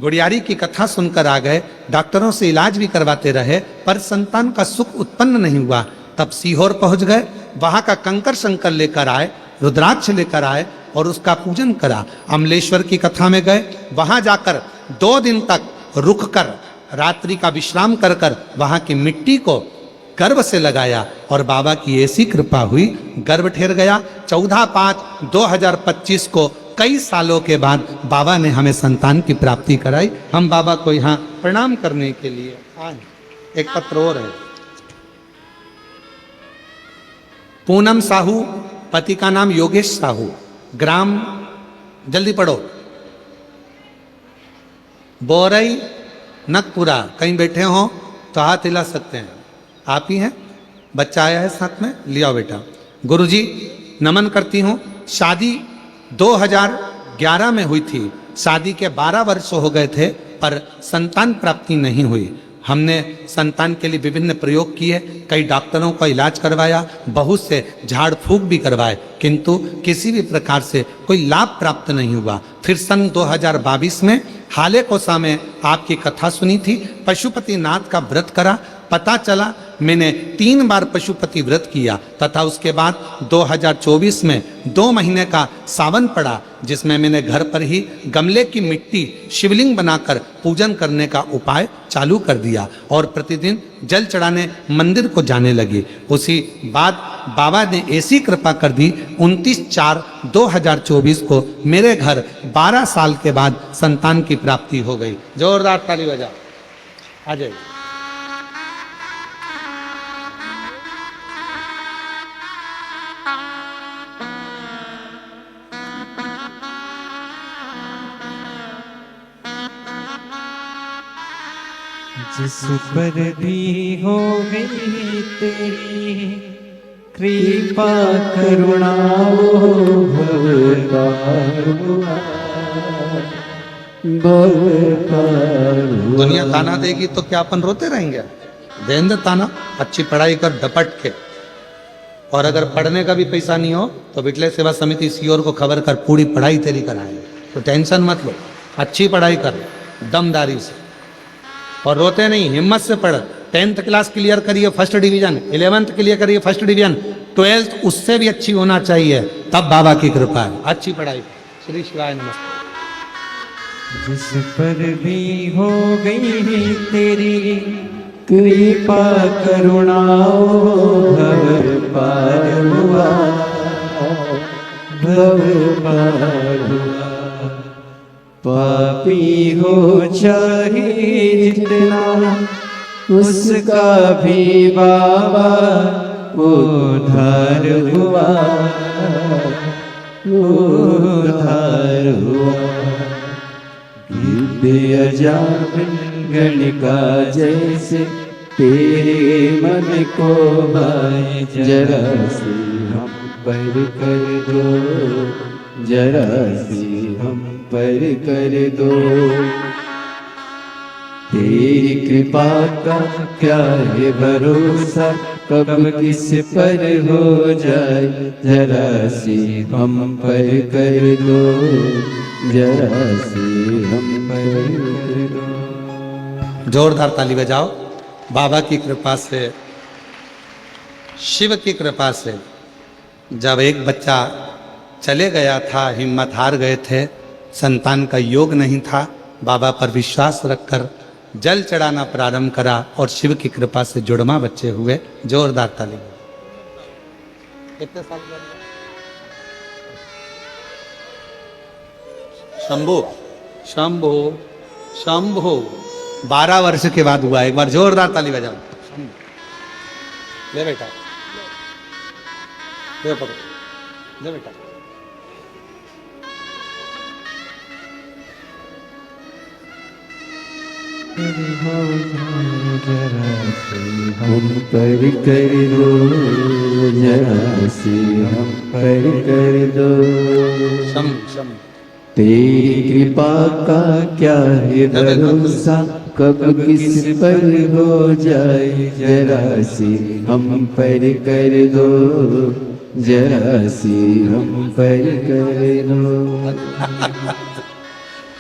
गुड़ियारी की कथा सुनकर आ गए, डॉक्टरों से इलाज भी करवाते रहे, पर संतान का सुख उत्पन्न नहीं हुआ। तब सीहोर पहुंच गए, वहां का कंकर शंकर लेकर आए, रुद्राक्ष लेकर आए और उसका पूजन करा। अमलेश्वर की कथा में गए, वहां जाकर 2 दिन तक रुक कर रात्रि का विश्राम कर कर वहां की मिट्टी को गर्भ से लगाया और बाबा की ऐसी कृपा हुई, गर्भ ठहर गया। 14/5/2025 को कई सालों के बाद बाबा ने हमें संतान की प्राप्ति कराई। हम बाबा को यहाँ प्रणाम करने के लिए आए। एक पत्र और है, पूनम साहू, पति का नाम योगेश साहू, ग्राम, जल्दी पढ़ो, बोरई नकपुरा। कहीं बैठे हो तो हाथ हिला सकते हैं, आप ही हैं। बच्चा आया है साथ में, लिया बेटा। गुरुजी, नमन करती हूँ। शादी 2011 में हुई थी, शादी के 12 वर्ष हो गए थे, पर संतान प्राप्ति नहीं हुई। हमने संतान के लिए विभिन्न प्रयोग किए, कई डॉक्टरों का इलाज करवाया, बहुत से झाड़ फूक भी करवाए, किंतु किसी भी प्रकार से कोई लाभ प्राप्त नहीं हुआ। फिर सन 2022 में हाले कोसा में आपकी कथा सुनी थी, पशुपतिनाथ का व्रत करा। पता चला मैंने 3 बार पशुपति व्रत किया, तथा उसके बाद 2024 में 2 महीने का सावन पड़ा, जिसमें मैंने घर पर ही गमले की मिट्टी शिवलिंग बनाकर पूजन करने का उपाय चालू कर दिया और प्रतिदिन जल चढ़ाने मंदिर को जाने लगी। उसी बाद बाबा ने ऐसी कृपा कर दी, 29/4/2024 को मेरे घर 12 साल के बाद संतान की प्राप्ति हो गई। जोरदार ताली बजा। आ जाइए। जिस पर भी हो गई तेरी कृपा करुणा दुनिया ताना देगी तो क्या अपन रोते रहेंगे? देंगे ताना, अच्छी पढ़ाई कर डपट के। और अगर पढ़ने का भी पैसा नहीं हो तो बिटले सेवा समिति सीओर को खबर कर, पूरी पढ़ाई तेरी कराएंगे, तो टेंशन मत लो, अच्छी पढ़ाई कर, दमदारी से और रोते नहीं, हिम्मत से पढ़। 10th क्लास क्लियर करिए फर्स्ट डिवीजन, 11th क्लियर करिए फर्स्ट डिवीजन, 12th उससे भी अच्छी होना चाहिए, तब बाबा की कृपा है। अच्छी पढ़ाई। श्री शिवाय नमस्ते। जिस पर भी हो गई तेरी कृपा करुणा, भव पार हुआ, भव पार हुआ। पापी हो चाहे जितना, उसका भी बाबा उद्धार हुआ, उद्धार हुआ। गिद्ध अजामिन गणिका जैसे तेरे मन को भाए, जरा सी हम पर कर दो, जरा सी हम पर कर दो। तेरी कृपा का क्या है भरोसा, कब किस पर हो जाए, जरा सी हम पर कर दो, जरा सी हम पर कर दो। जोरदार ताली बजाओ। बाबा की कृपा से, शिव की कृपा से जब एक बच्चा चले गया था, हिम्मत हार गए थे, संतान का योग नहीं था, बाबा पर विश्वास रखकर जल चढ़ाना प्रारंभ करा और शिव की कृपा से जुड़मा बच्चे हुए। जोरदार ताली। कितने साल? शंभो शंभो शंभो 12 वर्ष के बाद हुआ। एक बार जोरदार ताली बजाओ। ले बेटा, ले पकड़, ले बेटा। हम पर कर दो, जरा सी हम पर कर दो। शम शम तेरी कृपा का क्या है भरोसा, कब किस पर हो जाए, जरा सी हम पर कर दो, जरा सी हम पर कर दो।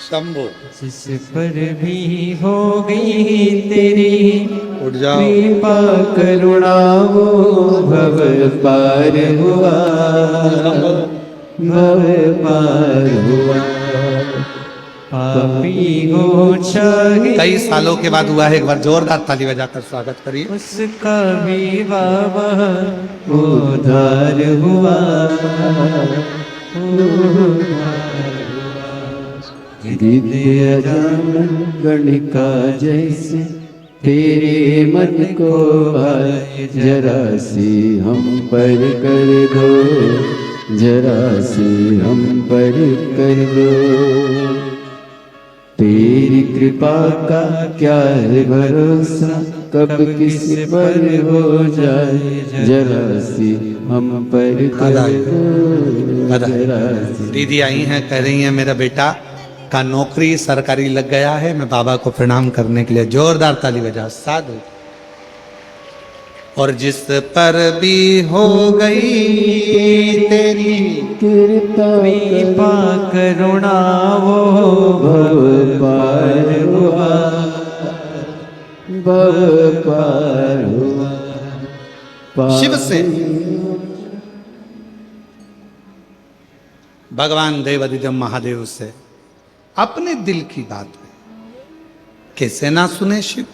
शंभो। जिस पर भी हो गई तेरी उठ जाओ। कृपा करुणा, वो भव पार हुआ, भव पार हुआ। पापी हो चाहे कई सालों के बाद हुआ है। एक बार जोरदार ताली बजाकर स्वागत करिए। उसका भी बाबा उद्धार हुआ, गिद्ध अजामिन गणिका जैसे तेरे मन को आए, जरा सी हम पर कर दो, जरा सी हम पर कर दो। तेरी कृपा का क्या है भरोसा, कब किस पर हो जाए, जरा सी हम पर कर दो, जरा सी। दीदी आई हैं, कह रही हैं मेरा बेटा का नौकरी सरकारी लग गया है, मैं बाबा को प्रणाम करने के लिए। जोरदार ताली बजा। साधु। और जिस पर भी हो गई तेरी कृपा करुणा, वो भव पार हुआ, भव पार हुआ। शिव से भगवान देवाधिदेव महादेव से अपने दिल की बात है, कैसे ना सुने शिव,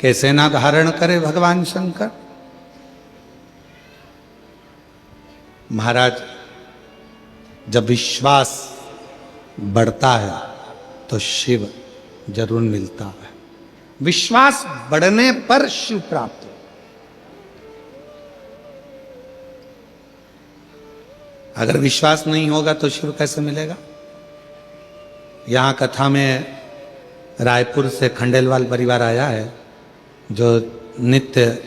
कैसे ना धारण करे भगवान शंकर। महाराज, जब विश्वास बढ़ता है तो शिव जरूर मिलता है। विश्वास बढ़ने पर शिव प्राप्त हो। अगर विश्वास नहीं होगा तो शिव कैसे मिलेगा? यहां कथा में रायपुर से खंडेलवाल परिवार आया है, जो नित्य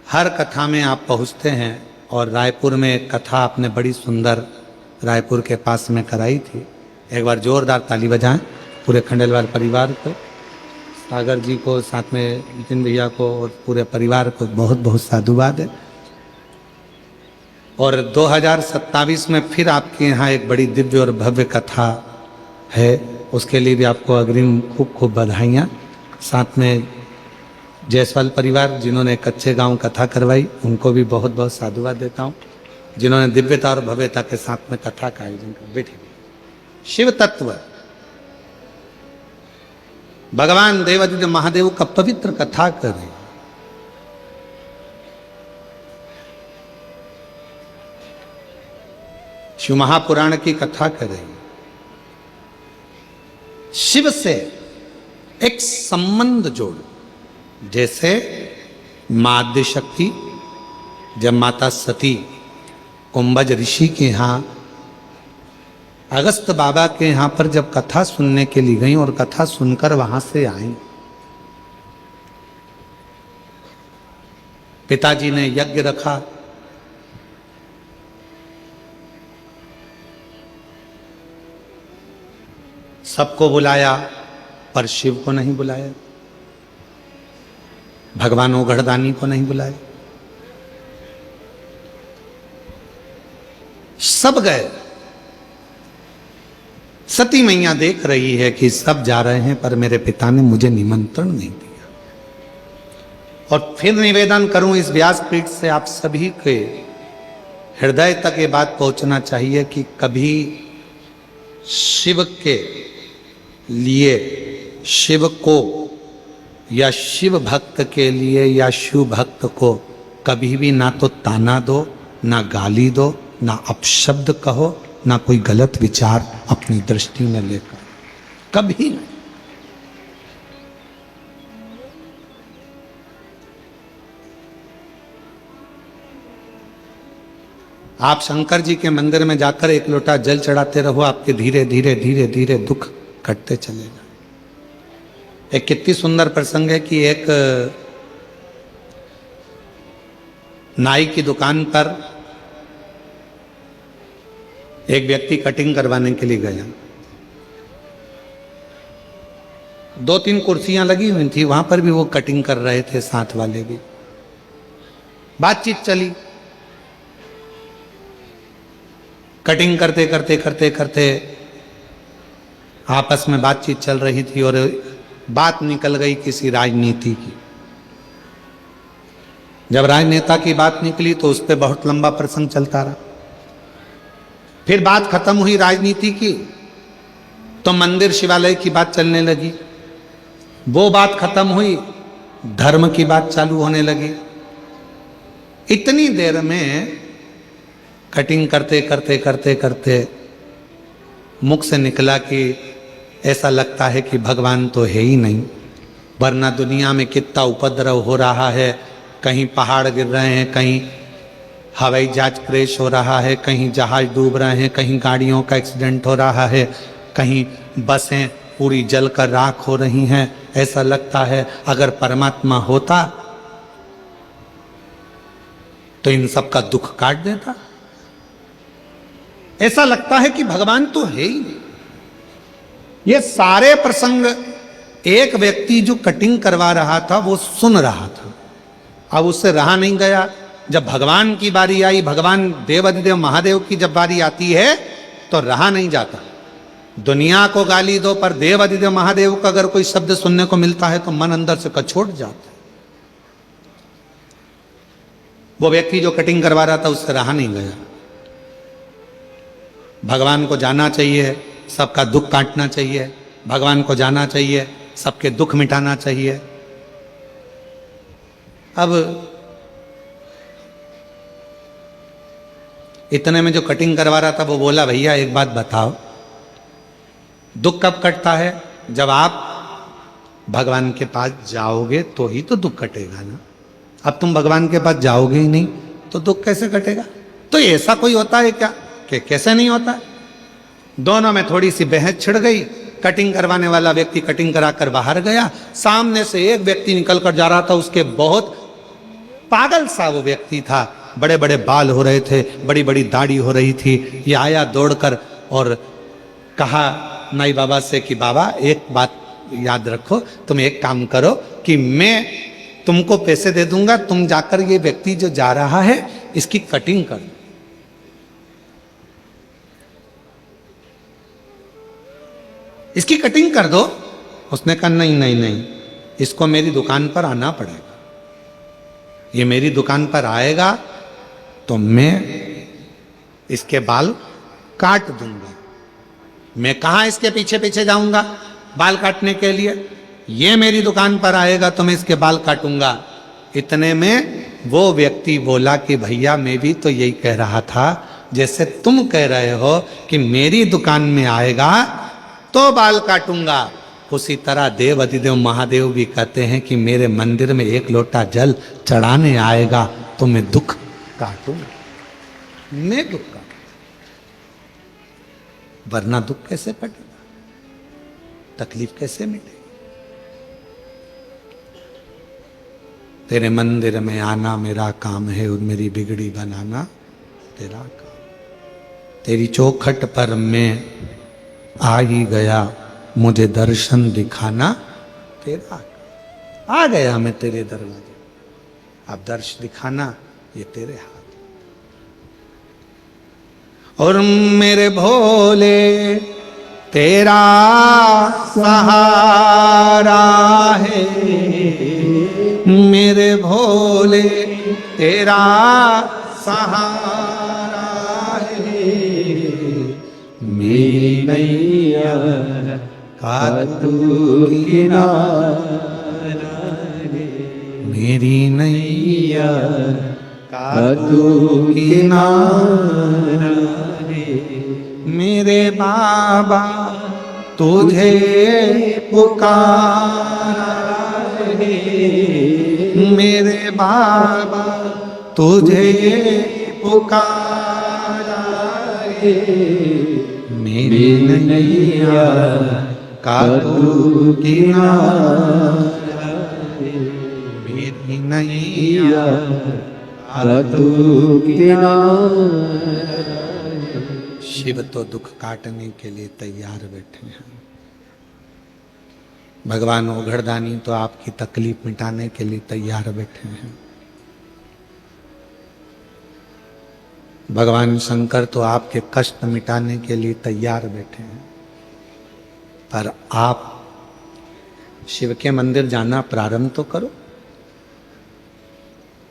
हर कथा में आप पहुंचते हैं। और रायपुर में एक कथा आपने बड़ी सुंदर रायपुर के पास में कराई थी। एक बार जोरदार ताली बजाएं पूरे खंडेलवाल परिवार को। सागर जी को, साथ में नितिन भैया को और पूरे परिवार को बहुत बहुत साधुवाद है। और 2027 में फिर आपके यहाँ एक बड़ी दिव्य और भव्य कथा है, उसके लिए भी आपको अग्रिम खूब खूब बधाइयाँ। साथ में जायसवाल परिवार जिन्होंने कच्चे गांव कथा करवाई, उनको भी बहुत बहुत साधुवाद देता हूँ, जिन्होंने दिव्यता और भव्यता के साथ में कथा का आयोजन कर। बैठे शिव तत्व, भगवान देवादिदेव महादेव का पवित्र कथा करें। शिव महापुराण की कथा करें। शिव से एक संबंध जोड़, जैसे मां आद्यशक्ति जब माता सती कुंभज ऋषि के यहां, अगस्त बाबा के यहां पर जब कथा सुनने के लिए गई और कथा सुनकर वहां से आई, पिताजी ने यज्ञ रखा, सबको बुलाया पर शिव को नहीं बुलाया, भगवान ओघड़दानी को नहीं बुलाया। सब गए। सती मैया देख रही है कि सब जा रहे हैं पर मेरे पिता ने मुझे निमंत्रण नहीं दिया। और फिर निवेदन करूं इस व्यासपीठ से आप सभी के हृदय तक ये बात पहुंचना चाहिए कि कभी शिव के लिए, शिव को या शिव भक्त के लिए या शिव भक्त को कभी भी ना तो ताना दो, ना गाली दो, ना अपशब्द कहो, ना कोई गलत विचार अपनी दृष्टि में लेकर, कभी नहीं। आप शंकर जी के मंदिर में जाकर एक लोटा जल चढ़ाते रहो, आपके धीरे धीरे धीरे धीरे दुख कटते चलेगा। एक कितनी सुंदर प्रसंग है कि एक नाई की दुकान पर एक व्यक्ति कटिंग करवाने के लिए गया। 2-3 कुर्सियां लगी हुई थी, वहां पर भी वो कटिंग कर रहे थे, साथ वाले भी। बातचीत चली, कटिंग करते करते करते करते आपस में बातचीत चल रही थी और बात निकल गई किसी राजनीति की। जब राजनेता की बात निकली तो उस पर बहुत लंबा प्रसंग चलता रहा। फिर बात खत्म हुई राजनीति की तो मंदिर शिवालय की बात चलने लगी। वो बात खत्म हुई, धर्म की बात चालू होने लगी। इतनी देर में कटिंग करते करते करते करते मुख से निकला कि ऐसा लगता है कि भगवान तो है ही नहीं, वरना दुनिया में कितना उपद्रव हो रहा है। कहीं पहाड़ गिर रहे हैं, कहीं हवाई जहाज क्रैश हो रहा है, कहीं जहाज डूब रहे हैं, कहीं गाड़ियों का एक्सीडेंट हो रहा है, कहीं बसें पूरी जलकर राख हो रही हैं। ऐसा लगता है अगर परमात्मा होता तो इन सब का दुख काट देता। ऐसा लगता है कि भगवान तो है ही नहीं। ये सारे प्रसंग एक व्यक्ति जो कटिंग करवा रहा था वो सुन रहा था। अब उससे रहा नहीं गया। जब भगवान की बारी आई, भगवान देवादिदेव महादेव की जब बारी आती है तो रहा नहीं जाता। दुनिया को गाली दो पर देवादिदेव महादेव का अगर कोई शब्द सुनने को मिलता है तो मन अंदर से कछोट जाता है। वो व्यक्ति जो कटिंग करवा रहा था उससे रहा नहीं गया। भगवान को जाना चाहिए, सबका दुख काटना चाहिए, भगवान को जाना चाहिए, सबके दुख मिटाना चाहिए। अब इतने में जो कटिंग करवा रहा था वो बोला, भैया एक बात बताओ, दुख कब कटता है? जब आप भगवान के पास जाओगे तो ही तो दुख कटेगा ना। अब तुम भगवान के पास जाओगे ही नहीं तो दुख कैसे कटेगा? तो ऐसा कोई होता है क्या कि कैसे नहीं होता? दोनों में थोड़ी सी बहस छिड़ गई। कटिंग करवाने वाला व्यक्ति कटिंग कराकर बाहर गया। सामने से एक व्यक्ति निकल कर जा रहा था, उसके बहुत पागल सा वो व्यक्ति था, बड़े बड़े बाल हो रहे थे, बड़ी बड़ी दाढ़ी हो रही थी। ये आया दौड़कर और कहा नाई बाबा से कि बाबा एक बात याद रखो, तुम एक काम करो कि मैं तुमको पैसे दे दूंगा, तुम जाकर ये व्यक्ति जो जा रहा है इसकी कटिंग कर दो। इसकी कटिंग कर दो। उसने कहा नहीं नहीं नहीं, इसको मेरी दुकान पर आना पड़ेगा। ये मेरी दुकान पर आएगा तो मैं इसके बाल काट दूंगा। मैं कहां इसके पीछे पीछे जाऊंगा बाल काटने के लिए? ये मेरी दुकान पर आएगा तो मैं इसके बाल काटूंगा। इतने में वो व्यक्ति बोला कि भैया मैं भी तो यही कह रहा था, जैसे तुम कह रहे हो कि मेरी दुकान में आएगा तो बाल काटूंगा, उसी तरह देव अधिदेव महादेव भी कहते हैं कि मेरे मंदिर में एक लोटा जल चढ़ाने आएगा तो मैं दुख काटूंगा। मैं दुख काटूंगा, वरना दुख कैसे कटेगा, तकलीफ कैसे मिटेगी? तेरे मंदिर में आना मेरा काम है और मेरी बिगड़ी बनाना तेरा काम। तेरी चौखट पर मैं आ ही गया, मुझे दर्शन दिखाना तेरा काम। आ गया मैं तेरे दरवाजे, अब दर्श दिखाना ये तेरे हाथ। और मेरे भोले तेरा सहारा है, मेरे भोले तेरा सहारा है, मेरी नैया का तू किनारा है, मेरी नैया का तू किनारा है, मेरे बाबा तुझे पुकारा है, मेरे बाबा तुझे पुकारा है, मेरी नैया का तू किनारा है, मेरी नैया का तू किनारा। शिव तो दुख काटने के लिए तैयार बैठे हैं। भगवान ओघड़दानी तो आपकी तकलीफ मिटाने के लिए तैयार बैठे हैं। भगवान शंकर तो आपके कष्ट मिटाने के लिए तैयार बैठे हैं। पर आप शिव के मंदिर जाना प्रारंभ तो करो।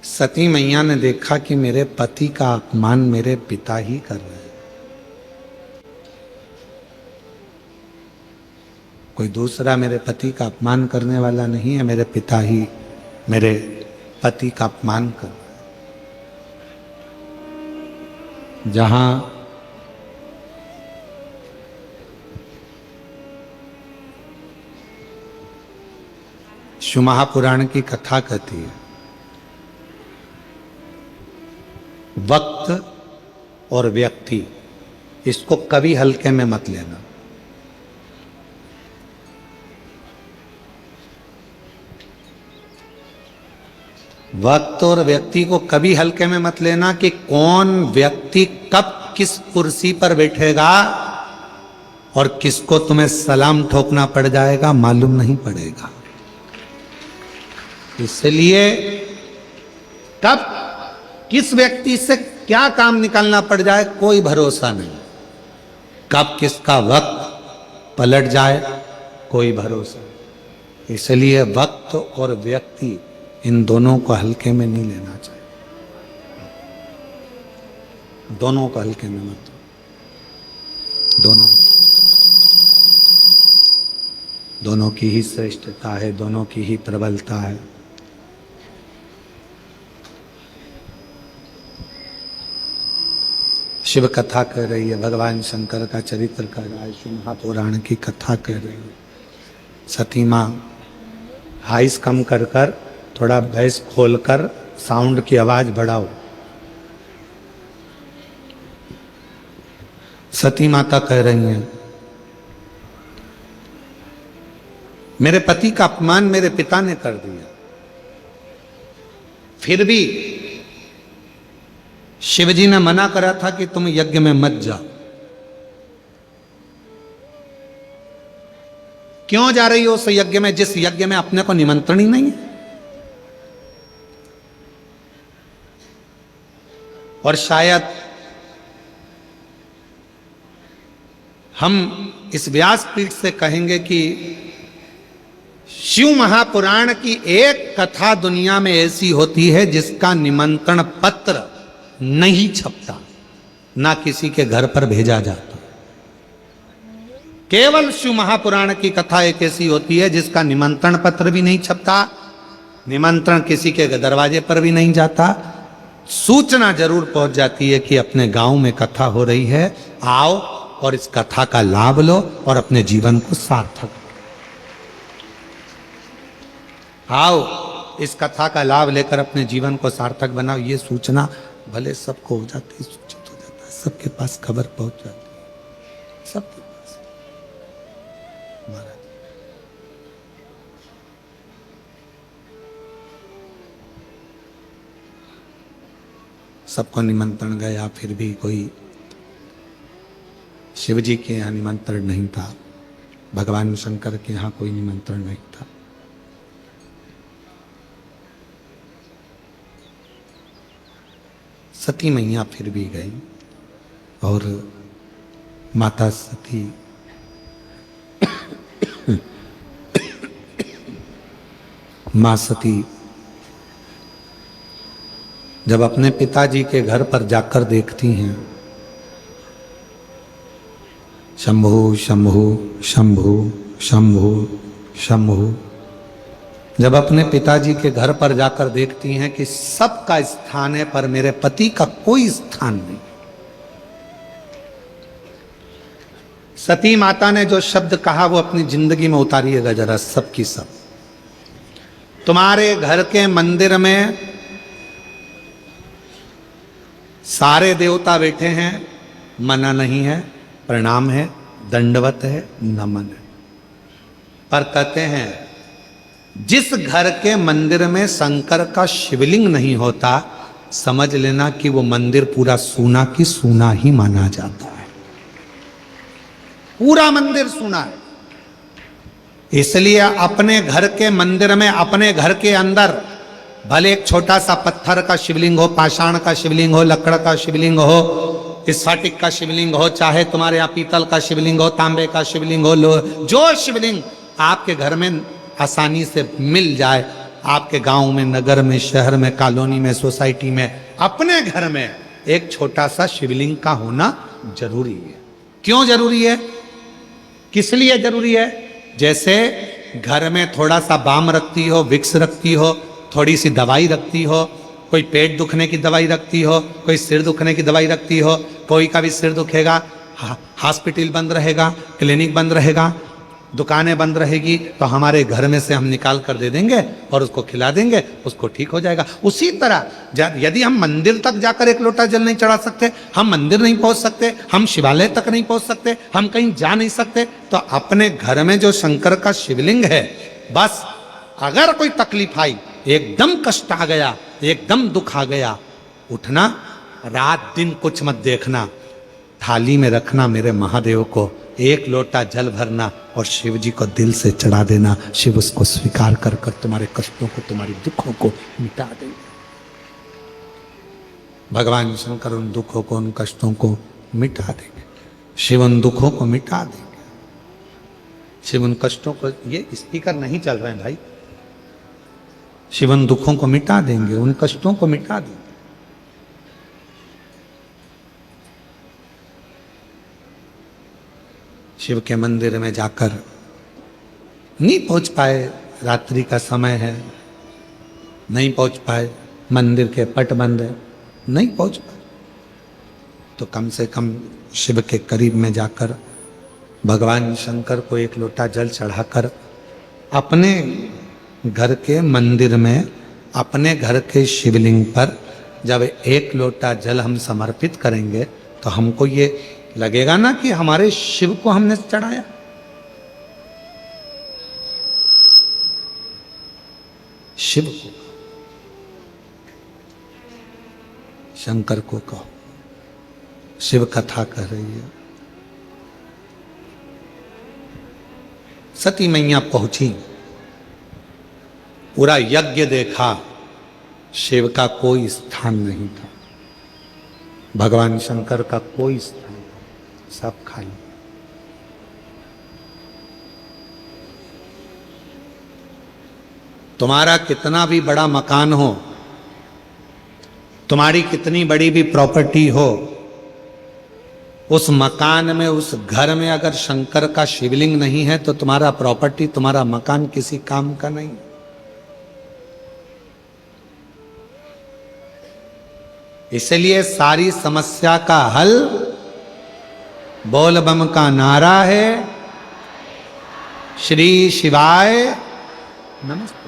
सती मैया ने देखा कि मेरे पति का अपमान मेरे पिता ही कर रहे हैं, कोई दूसरा मेरे पति का अपमान करने वाला नहीं है, मेरे पिता ही मेरे पति का अपमान कर रहे हैं। जहां शिव महापुराण की कथा कहती है, वक्त और व्यक्ति इसको कभी हल्के में मत लेना। वक्त और व्यक्ति को कभी हल्के में मत लेना कि कौन व्यक्ति कब किस कुर्सी पर बैठेगा और किसको तुम्हें सलाम ठोकना पड़ जाएगा मालूम नहीं पड़ेगा। इसलिए कब किस व्यक्ति से क्या काम निकालना पड़ जाए कोई भरोसा नहीं, कब किसका वक्त पलट जाए कोई भरोसा नहीं। इसलिए वक्त और व्यक्ति इन दोनों को हल्के में नहीं लेना चाहिए, दोनों को हल्के में मत, दोनों की ही श्रेष्ठता है, दोनों की ही प्रबलता है। शिव कथा कह रही है, भगवान शंकर का चरित्र कह रहा है, शिव महापुराण की कथा कह रही है। सती मां हाइस कम कर कर थोड़ा बेस खोलकर साउंड की आवाज बढ़ाओ। सती माता कह रही हैं, मेरे पति का अपमान मेरे पिता ने कर दिया, फिर भी शिवजी ने मना करा था कि तुम यज्ञ में मत जाओ। क्यों जा रही हो उस यज्ञ में जिस यज्ञ में अपने को निमंत्रण ही नहीं है? और शायद हम इस व्यासपीठ से कहेंगे कि शिव महापुराण की एक कथा दुनिया में ऐसी होती है जिसका निमंत्रण पत्र नहीं छपता, ना किसी के घर पर भेजा जाता। केवल शिव महापुराण की कथा एक ऐसी होती है जिसका निमंत्रण पत्र भी नहीं छपता, निमंत्रण किसी के दरवाजे पर भी नहीं जाता, सूचना जरूर पहुंच जाती है कि अपने गांव में कथा हो रही है, आओ और इस कथा का लाभ लो और अपने जीवन को सार्थक आओ, इस कथा का लाभ लेकर अपने जीवन को सार्थक बनाओ। ये सूचना भले सबको हो जाती है, सूचित हो जाता है, सबके पास खबर पहुंच जाती है, सबके पास। महाराज सबको निमंत्रण गया, फिर भी कोई शिव जी के यहाँ निमंत्रण नहीं था, भगवान शंकर के यहाँ कोई निमंत्रण नहीं था। सती मैया फिर भी गई और माता सती मां सती जब अपने पिताजी के घर पर जाकर देखती हैं, शंभु शंभु शंभु शंभु शंभु, जब अपने पिताजी के घर पर जाकर देखती हैं कि सबका स्थान है पर मेरे पति का कोई स्थान नहीं, सती माता ने जो शब्द कहा वो अपनी जिंदगी में उतारिएगा जरा, सब की सब। तुम्हारे घर के मंदिर में सारे देवता बैठे हैं, मना नहीं है, प्रणाम है, दंडवत है, नमन है, पर कहते हैं जिस घर के मंदिर में शंकर का शिवलिंग नहीं होता, समझ लेना कि वो मंदिर पूरा सूना की सूना ही माना जाता है, पूरा मंदिर सूना है। इसलिए अपने घर के मंदिर में, अपने घर के अंदर भले एक छोटा सा पत्थर का शिवलिंग हो, पाषाण का शिवलिंग हो, लकड़ का शिवलिंग हो, स्फटिक का शिवलिंग हो, चाहे तुम्हारे यहाँ पीतल का शिवलिंग हो, तांबे का शिवलिंग हो, जो शिवलिंग आपके घर में आसानी से मिल जाए, आपके गांव में, नगर में, शहर में, कॉलोनी में, सोसाइटी में, अपने घर में एक छोटा सा शिवलिंग का होना जरूरी है। क्यों जरूरी है? किस लिए जरूरी है? जैसे घर में थोड़ा सा बाम रखती हो, विक्स रखती हो, थोड़ी सी दवाई रखती हो, कोई पेट दुखने की दवाई रखती हो, कोई सिर दुखने की दवाई रखती हो, कोई का भी सिर दुखेगा, हॉस्पिटल बंद रहेगा, क्लिनिक बंद रहेगा, दुकानें बंद रहेगी, तो हमारे घर में से हम निकाल कर दे देंगे और उसको खिला देंगे, उसको ठीक हो जाएगा। उसी तरह यदि हम मंदिर तक जाकर एक लोटा जल नहीं चढ़ा सकते, हम मंदिर नहीं पहुंच सकते, हम शिवालय तक नहीं पहुंच सकते, हम कहीं जा नहीं सकते, तो अपने घर में जो शंकर का शिवलिंग है, बस अगर कोई तकलीफ आई, एकदम कष्ट आ गया, एकदम दुख आ गया, उठना, रात दिन कुछ मत देखना, थाली में रखना मेरे महादेव को, एक लोटा जल भरना और शिव जी को दिल से चढ़ा देना। शिव उसको स्वीकार कर कर तुम्हारे कष्टों को, तुम्हारी दुखों को मिटा देंगे। भगवान शंकर उन दुखों को, उन कष्टों को मिटा देंगे, शिव उन दुखों को मिटा देंगे, शिव उन कष्टों को, ये स्पीकर नहीं चल रहे हैं भाई, शिव उन दुखों को मिटा देंगे, उन कष्टों को मिटा देंगे। शिव के मंदिर में जाकर नहीं पहुंच पाए, रात्रि का समय है, नहीं पहुंच पाए, मंदिर के पट बंद है, नहीं पहुंच पाए, तो कम से कम शिव के करीब में जाकर भगवान शंकर को एक लोटा जल चढ़ाकर अपने घर के मंदिर में, अपने घर के शिवलिंग पर जब एक लोटा जल हम समर्पित करेंगे, तो हमको ये लगेगा ना कि हमारे शिव को हमने चढ़ाया। शिव को, शंकर को कहो, शिव कथा कर रही है, सती मैया पहुंची, पूरा यज्ञ देखा, शिव का कोई स्थान नहीं था, भगवान शंकर का कोई स्थान नहीं, सब खाली। तुम्हारा कितना भी बड़ा मकान हो, तुम्हारी कितनी बड़ी भी प्रॉपर्टी हो, उस मकान में, उस घर में अगर शंकर का शिवलिंग नहीं है तो तुम्हारा प्रॉपर्टी, तुम्हारा मकान किसी काम का नहीं। इसलिए सारी समस्या का हल बोल बम का नारा है, श्री शिवाय नमस्ते।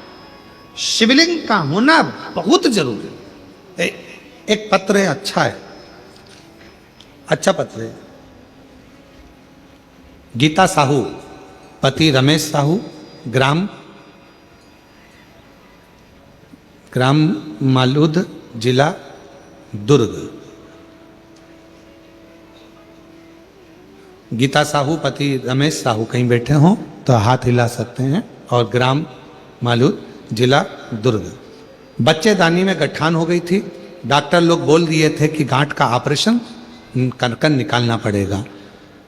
शिवलिंग का होना बहुत जरूरी है। एक पत्र है, अच्छा है, अच्छा पत्र है। गीता साहू, पति रमेश साहू, ग्राम मालूद, जिला दुर्ग। गीता साहू, पति रमेश साहू कहीं बैठे हों तो हाथ हिला सकते हैं। और ग्राम मालूद, जिला दुर्ग। बच्चेदानी में गठान हो गई थी, डॉक्टर लोग बोल दिए थे कि गांठ का ऑपरेशन कर निकालना पड़ेगा।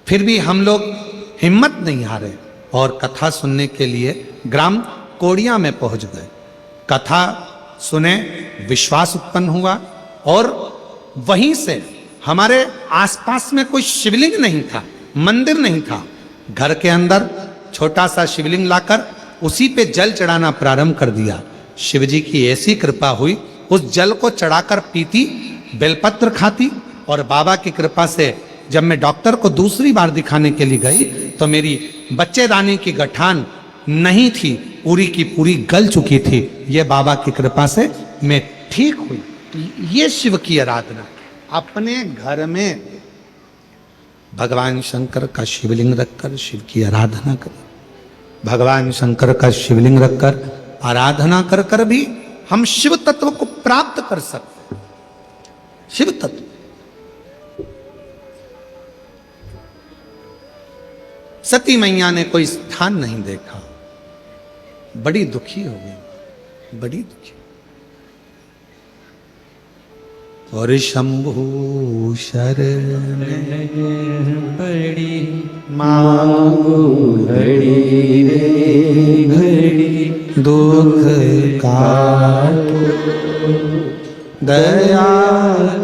फिर भी हम लोग हिम्मत नहीं हारे और कथा सुनने के लिए ग्राम कोड़िया में पहुंच गए। कथा सुने, विश्वास उत्पन्न हुआ और वहीं से हमारे आसपास में कोई शिवलिंग नहीं था, मंदिर नहीं था। घर के अंदर छोटा सा शिवलिंग लाकर उसी पे जल चढ़ाना प्रारंभ कर दिया। शिवजी की ऐसी कृपा हुई, उस जल को चढ़ाकर पीती, बेलपत्र खाती। और बाबा की कृपा से जब मैं डॉक्टर को दूसरी बार दिखाने के लिए गई तो मेरी बच्चेदानी की गठान नहीं थी, पूरी की पूरी गल चुकी थी। ये बाबा की कृपा से मैं ठीक हुई। ये शिव की आराधना। अपने घर में भगवान शंकर का शिवलिंग रखकर शिव की आराधना करें। भगवान शंकर का शिवलिंग रखकर आराधना कर कर भी हम शिव तत्व को प्राप्त कर सकते हैं। शिव तत्व। सती मैया ने कोई स्थान नहीं देखा, बड़ी दुखी हो गई, बड़ी दुखी। और शंभु शरण बड़ी मांगो घड़ी रे घड़ी, दुख काटो दया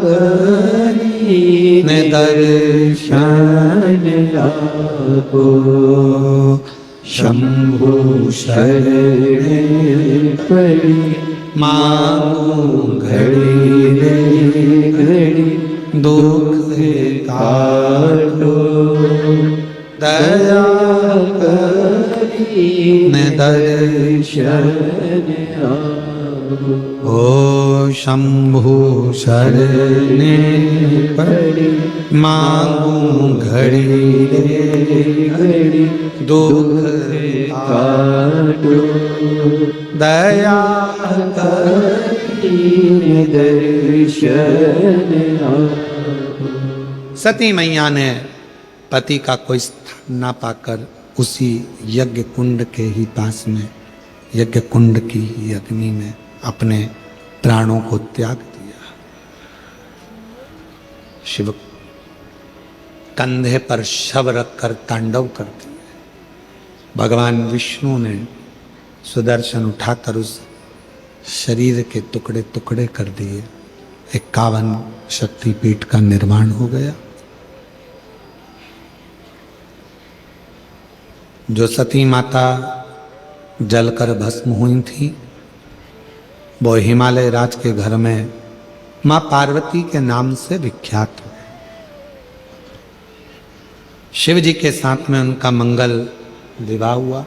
करी ने दर्शन आपो। शंभु शरण पड़ी मांगो घड़ी रे घड़ी, दुख काटो दया करी ने दर्शन आपो। ओ शंभु शरणे पड़ी मांगू घड़ी रे घड़ी, दुख काटो दया करी दर्शन आपो। सती मैया ने पति का कोई स्थान ना पाकर उसी यज्ञ कुंड के ही पास में, यज्ञ कुंड की ही अग्नि में अपने प्राणों को त्याग दिया। शिव कंधे पर शव रखकर तांडव करते हैं। भगवान विष्णु ने सुदर्शन उठाकर उस शरीर के टुकड़े टुकड़े कर दिए। 51 शक्तिपीठ का निर्माण हो गया। जो सती माता जलकर भस्म हुई थी वो हिमालय राज के घर में मां पार्वती के नाम से विख्यात है। शिव जी के साथ में उनका मंगल विवाह हुआ।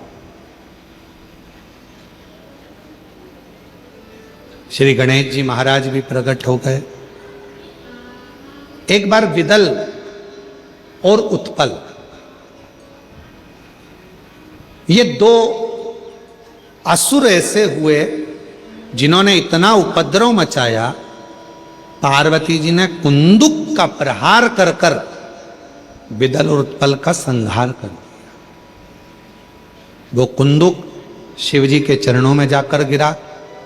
श्री गणेश जी महाराज भी प्रकट हो गए। एक बार विदल और उत्पल, ये दो असुर ऐसे हुए जिन्होंने इतना उपद्रव मचाया। पार्वती जी ने कुंदुक का प्रहार कर कर विदल और उत्पल का संहार कर दिया। वो कुंदुक शिव जी के चरणों में जाकर गिरा।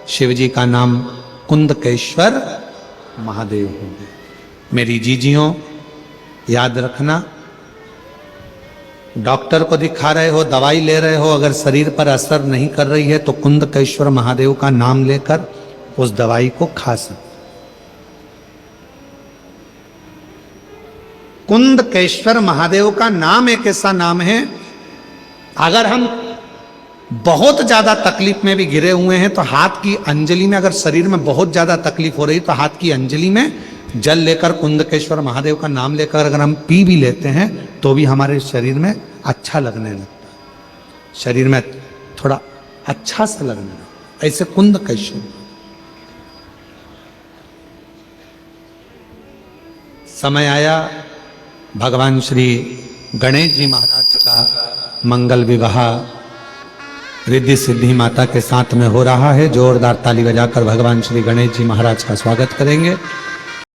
शिव जी का नाम कुंदकेश्वर महादेव हो। मेरी जीजियों, याद रखना, डॉक्टर को दिखा रहे हो, दवाई ले रहे हो, अगर शरीर पर असर नहीं कर रही है तो कुंदकेश्वर महादेव का नाम लेकर उस दवाई को खा सकते। कुंदकेश्वर महादेव का नाम एक ऐसा नाम है, अगर हम बहुत ज्यादा तकलीफ में भी घिरे हुए हैं तो हाथ की अंजलि में, अगर शरीर में बहुत ज्यादा तकलीफ हो रही तो हाथ की अंजलि में जल लेकर कुंदकेश्वर महादेव का नाम लेकर अगर हम पी भी लेते हैं तो भी हमारे शरीर में अच्छा लगने लगता है, शरीर में थोड़ा अच्छा सा लगने लगता। ऐसे कुंदकेश्वर। समय आया भगवान श्री गणेश जी महाराज का मंगल विवाह रिद्धि सिद्धि माता के साथ में हो रहा है। जोरदार ताली बजाकर भगवान श्री गणेश जी महाराज का स्वागत करेंगे।